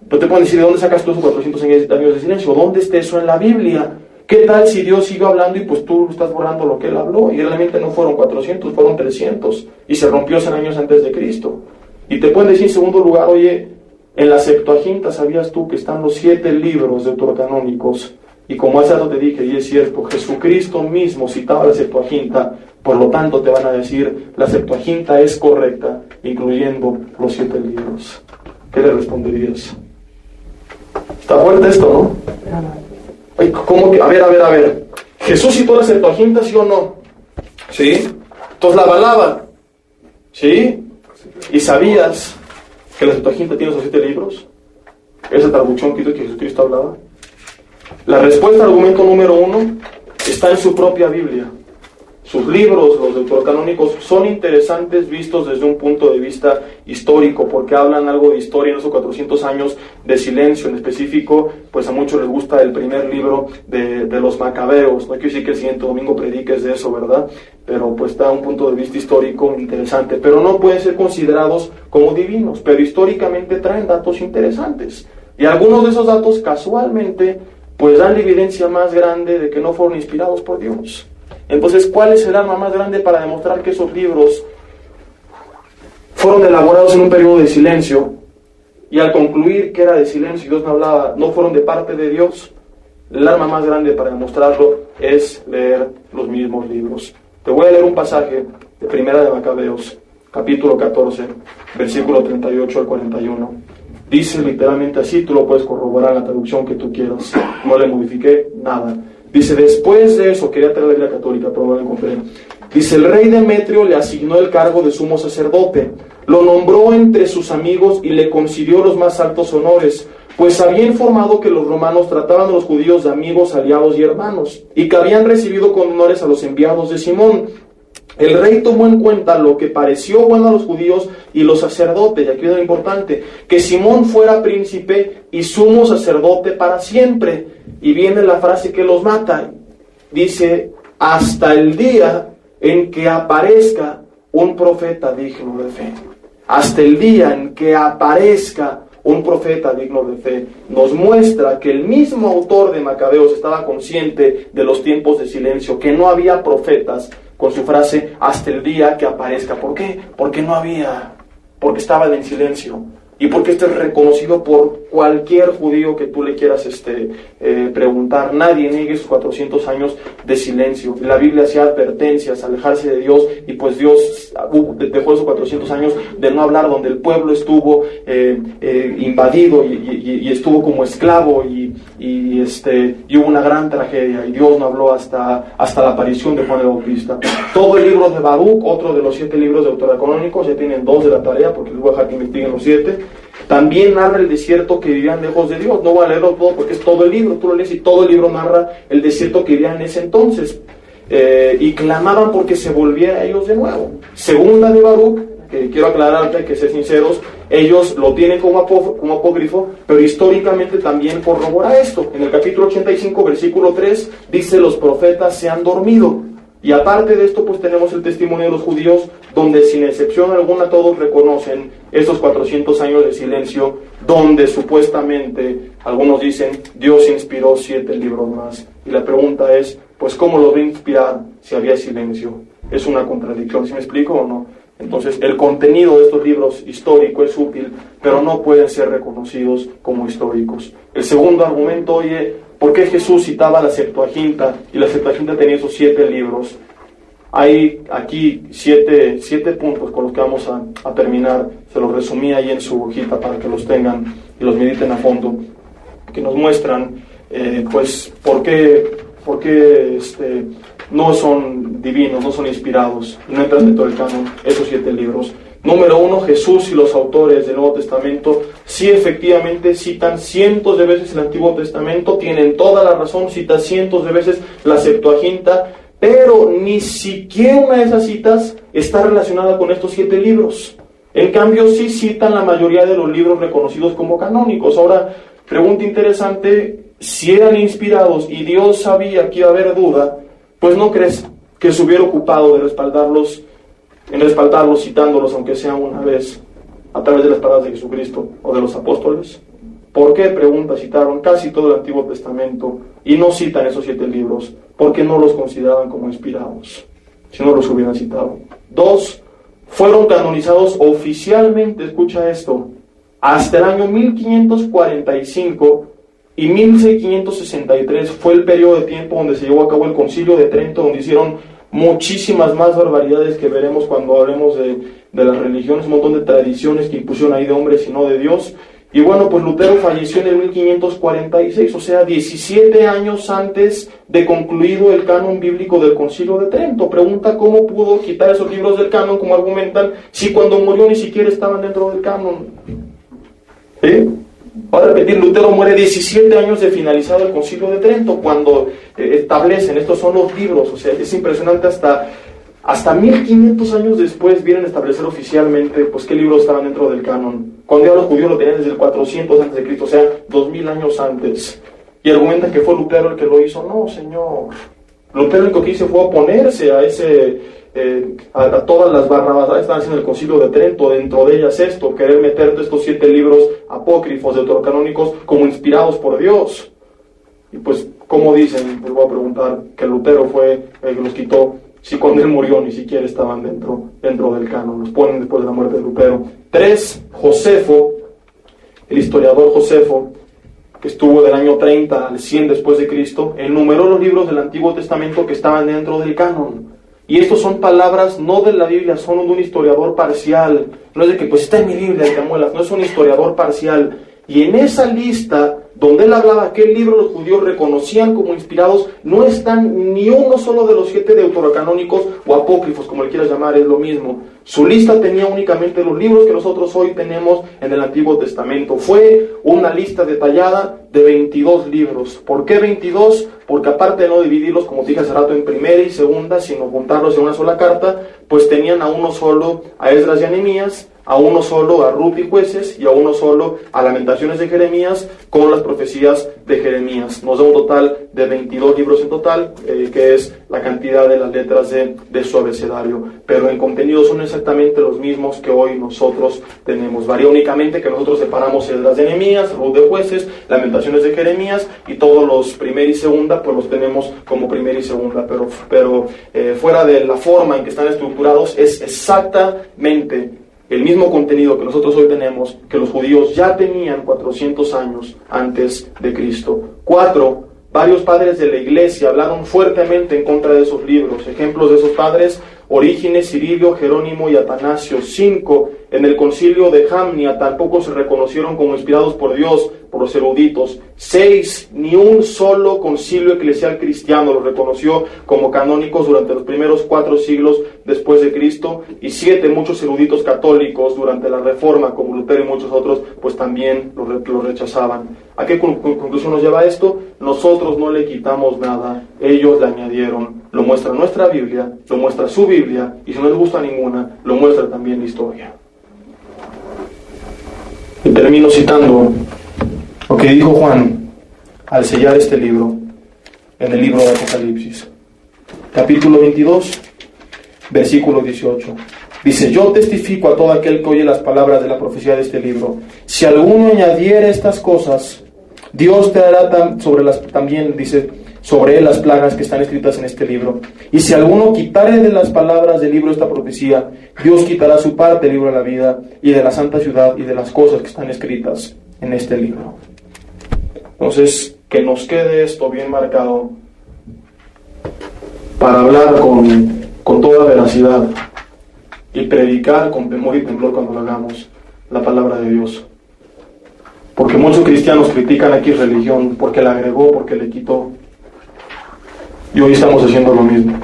[SPEAKER 1] Pero te pueden decir, ¿de dónde sacas tú esos 400 años de silencio? ¿Dónde está eso en la Biblia? ¿Qué tal si Dios siguió hablando y pues tú estás borrando lo que Él habló? Y realmente no fueron 400, fueron 300, y se rompió 100 años antes de Cristo. Y te pueden decir en segundo lugar, oye, en la Septuaginta ¿sabías tú que están los 7 libros deuterocanónicos? Y como hace rato te dije, y es cierto, Jesucristo mismo citaba la Septuaginta, por lo tanto te van a decir, la Septuaginta es correcta, incluyendo los 7 libros. ¿Qué le responderías? Está fuerte esto, ¿no? Ay, ¿cómo que? A ver. ¿Jesús citó la Septuaginta, sí o no? ¿Sí? Entonces la avalaban. ¿Sí? ¿Y sabías que la Septuaginta tiene esos 7 libros? Esa traducción que Jesucristo hablaba. La respuesta al argumento número 1 está en su propia Biblia. Sus libros, los deuterocanónicos, son interesantes vistos desde un punto de vista histórico, porque hablan algo de historia en esos 400 años de silencio. En específico, pues a muchos les gusta el primer libro de los Macabeos. No quiero decir que el siguiente domingo prediques de eso, ¿verdad? Pero pues da un punto de vista histórico interesante. Pero no pueden ser considerados como divinos, pero históricamente traen datos interesantes. Y algunos de esos datos, casualmente, pues dan la evidencia más grande de que no fueron inspirados por Dios. Entonces, ¿cuál es el arma más grande para demostrar que esos libros fueron elaborados en un periodo de silencio? Y al concluir que era de silencio y Dios no hablaba, no fueron de parte de Dios. El arma más grande para demostrarlo es leer los mismos libros. Te voy a leer un pasaje de Primera de Macabeos, capítulo 14, versículo 38 al 41. Dice literalmente así, tú lo puedes corroborar en la traducción que tú quieras. No le modifiqué nada. Dice, después de eso, quería traer la Biblia católica, pero no la encontré. Dice, el rey Demetrio le asignó el cargo de sumo sacerdote, lo nombró entre sus amigos y le concedió los más altos honores, pues había informado que los romanos trataban a los judíos de amigos, aliados y hermanos, y que habían recibido con honores a los enviados de Simón. El rey tomó en cuenta lo que pareció bueno a los judíos y los sacerdotes, y aquí es lo importante, que Simón fuera príncipe y sumo sacerdote para siempre. Y viene la frase que los mata, dice, hasta el día en que aparezca un profeta digno de fe. Hasta el día en que aparezca un profeta digno de fe. Nos muestra que el mismo autor de Macabeos estaba consciente de los tiempos de silencio, que no había profetas, con su frase, hasta el día que aparezca. ¿Por qué? Porque no había, porque estaban en silencio. Y porque esto es reconocido por cualquier judío que tú le quieras preguntar. Nadie niegue sus 400 años de silencio. La Biblia hacía advertencias, alejarse de Dios, y pues Dios dejó esos 400 años de no hablar, donde el pueblo estuvo invadido y estuvo como esclavo, y hubo una gran tragedia, y Dios no habló hasta la aparición de Juan el Bautista. Todo el libro de Baruch, otro de los 7 libros deuterocanónicos, ya tienen 2 de la tarea, porque les voy a dejar que investiguen los 7. También narra el desierto que vivían lejos de Dios. No voy a leerlo todo porque es todo el libro, tú lo lees y todo el libro narra el desierto que vivían en ese entonces. Y clamaban porque se volviera a ellos de nuevo. Segunda de Baruch, que quiero aclararte, hay que ser sinceros, ellos lo tienen como apócrifo, pero históricamente también corrobora esto. En el capítulo 85, versículo 3, dice, los profetas se han dormido. Y aparte de esto, pues tenemos el testimonio de los judíos, donde sin excepción alguna todos reconocen estos 400 años de silencio, donde supuestamente, algunos dicen, Dios inspiró 7 libros más. Y la pregunta es, pues ¿cómo lo va a inspirar si había silencio? Es una contradicción, ¿sí me explico o no? Entonces, el contenido de estos libros históricos es útil, pero no pueden ser reconocidos como históricos. El segundo argumento, ¿por qué Jesús citaba la Septuaginta? Y la Septuaginta tenía esos 7 libros. Hay aquí 7 puntos con los que vamos a terminar. Se los resumí ahí en su hojita para que los tengan y los mediten a fondo, que nos muestran pues por qué no son divinos, no son inspirados, no entran dentro del canon esos 7 libros. Número 1, Jesús y los autores del Nuevo Testamento sí efectivamente citan cientos de veces el Antiguo Testamento, tienen toda la razón, citan cientos de veces la Septuaginta, pero ni siquiera una de esas citas está relacionada con estos 7 libros. En cambio, sí citan la mayoría de los libros reconocidos como canónicos. Ahora, pregunta interesante, si eran inspirados y Dios sabía que iba a haber duda, pues ¿no crees que se hubiera ocupado de respaldarlos citándolos, aunque sea una vez, a través de las palabras de Jesucristo o de los apóstoles? ¿Por qué, pregunta, citaron casi todo el Antiguo Testamento y no citan esos 7 libros? Porque no los consideraban como inspirados, si no los hubieran citado. 2, fueron canonizados oficialmente, escucha esto, hasta el año 1545 y 1563 fue el periodo de tiempo donde se llevó a cabo el Concilio de Trento, donde hicieron muchísimas más barbaridades que veremos cuando hablemos de las religiones, un montón de tradiciones que impusieron ahí de hombres y no de Dios. Y bueno, pues Lutero falleció en el 1546, o sea, 17 años antes de concluido el canon bíblico del Concilio de Trento. Pregunta cómo pudo quitar esos libros del canon, como argumentan, si cuando murió ni siquiera estaban dentro del canon. Voy a repetir, Lutero muere 17 años de finalizado el Concilio de Trento, cuando establecen, estos son los libros, o sea, es impresionante, hasta 1500 años después vienen a establecer oficialmente pues qué libros estaban dentro del canon. Cuando ya los judíos lo tenían desde el 400 a.C., o sea, 2000 años antes. Y argumentan que fue Lutero el que lo hizo. No, señor. Lutero lo que hizo fue oponerse a todas las barrabasadas que estaban haciendo el Concilio de Trento, dentro de ellas querer meter estos 7 libros apócrifos deuterocanónicos como inspirados por Dios. Y pues, ¿cómo dicen? Les voy a preguntar que Lutero fue el que los quitó, si cuando él murió ni siquiera estaban dentro del canon. Los ponen después de la muerte de Lutero. 3, Josefo, el historiador Josefo, que estuvo del año 30 al 100 después de Cristo, enumeró los libros del Antiguo Testamento que estaban dentro del canon. Y estos son palabras no de la Biblia, son de un historiador parcial. No es de que pues está en mi Biblia, te amuelas. No es un historiador parcial. Y en esa lista, donde él hablaba que el libro los judíos reconocían como inspirados, no están ni uno solo de los 7 deuterocanónicos o apócrifos, como le quieras llamar, es lo mismo. Su lista tenía únicamente los libros que nosotros hoy tenemos en el Antiguo Testamento. Fue una lista detallada de 22 libros. ¿Por qué 22? Porque aparte de no dividirlos, como dije hace rato, en primera y segunda, sino juntarlos en una sola carta, pues tenían a uno solo a Esdras y a Nehemías, a uno solo a Ruth y Jueces, y a uno solo a Lamentaciones de Jeremías, con las profecías de Jeremías. Nos da un total de 22 libros en total, que es la cantidad de las letras de su abecedario. Pero en contenido son exactamente los mismos que hoy nosotros tenemos. Varía únicamente que nosotros separamos Esdras de Nehemías, Ruth de Jueces, Lamentaciones de Jeremías, y todos los primera y segunda, pues los tenemos como primera y segunda. Pero fuera de la forma en que están estructurados, es exactamente el mismo contenido que nosotros hoy tenemos, que los judíos ya tenían 400 años antes de Cristo. 4, varios padres de la iglesia hablaron fuertemente en contra de esos libros. Ejemplos de esos padres: Orígenes, Cirilio, Jerónimo y Atanasio. 5, en el concilio de Jamnia tampoco se reconocieron como inspirados por Dios, por los eruditos. 6, ni un solo concilio eclesial cristiano los reconoció como canónicos durante los primeros 4 siglos después de Cristo. Y 7, muchos eruditos católicos durante la Reforma, como Lutero y muchos otros, pues también los rechazaban. ¿A qué conclusión nos lleva esto? Nosotros no le quitamos nada, ellos le añadieron. Lo muestra nuestra Biblia, lo muestra su Biblia, y si no les gusta ninguna, lo muestra también la historia. Y termino citando lo que dijo Juan al sellar este libro, en el libro de Apocalipsis, capítulo 22, versículo 18. Dice: yo testifico a todo aquel que oye las palabras de la profecía de este libro. Si alguno añadiere estas cosas, Dios traerá también, dice, sobre él las plagas que están escritas en este libro. Y si alguno quitare de las palabras del libro esta profecía, Dios quitará su parte del libro de la vida y de la santa ciudad y de las cosas que están escritas en este libro. Entonces, que nos quede esto bien marcado para hablar con toda veracidad y predicar con temor y temblor cuando lo hagamos, la palabra de Dios. Porque muchos cristianos critican aquí religión porque la agregó, porque le quitó. Y hoy estamos haciendo lo mismo.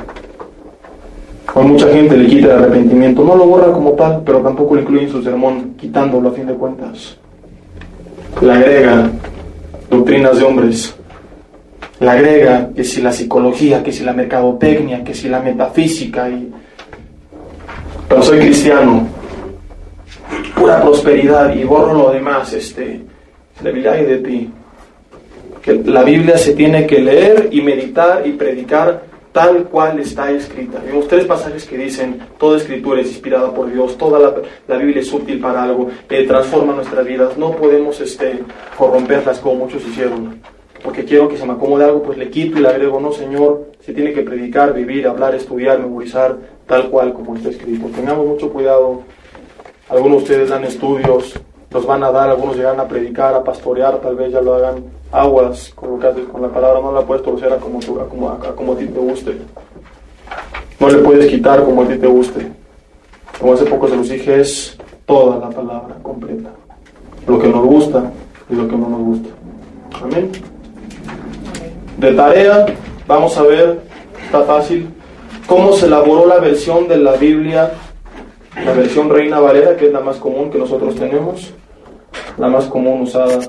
[SPEAKER 1] Hoy mucha gente le quita el arrepentimiento, no lo borra como tal, pero tampoco lo incluye en su sermón, quitándolo a fin de cuentas. Le agrega doctrinas de hombres, le agrega que si la psicología, que si la mercadotecnia, que si la metafísica, pero soy cristiano, pura prosperidad, y borro lo demás. Debilidad de ti. Que la Biblia se tiene que leer y meditar y predicar tal cual está escrita. Vemos 3 pasajes que dicen: toda escritura es inspirada por Dios, toda la Biblia es útil para algo, transforma nuestras vidas. No podemos corromperlas como muchos hicieron. Porque quiero que se me acomode algo, pues le quito y le agrego. No, Señor, se tiene que predicar, vivir, hablar, estudiar, memorizar, tal cual como está escrito. Tengamos mucho cuidado. Algunos de ustedes dan estudios, los van a dar, algunos llegan a predicar, a pastorear, tal vez ya lo hagan. Aguas con lo que haces con la palabra, no la puedes torcer a como a ti te guste. No le puedes quitar como a ti te guste. Como hace poco se los dije, es toda la palabra completa. Lo que nos gusta y lo que no nos gusta. Amén. De tarea, vamos a ver, está fácil, cómo se elaboró la versión de la Biblia, la versión Reina Valera, que es la más común que nosotros tenemos, la más común usada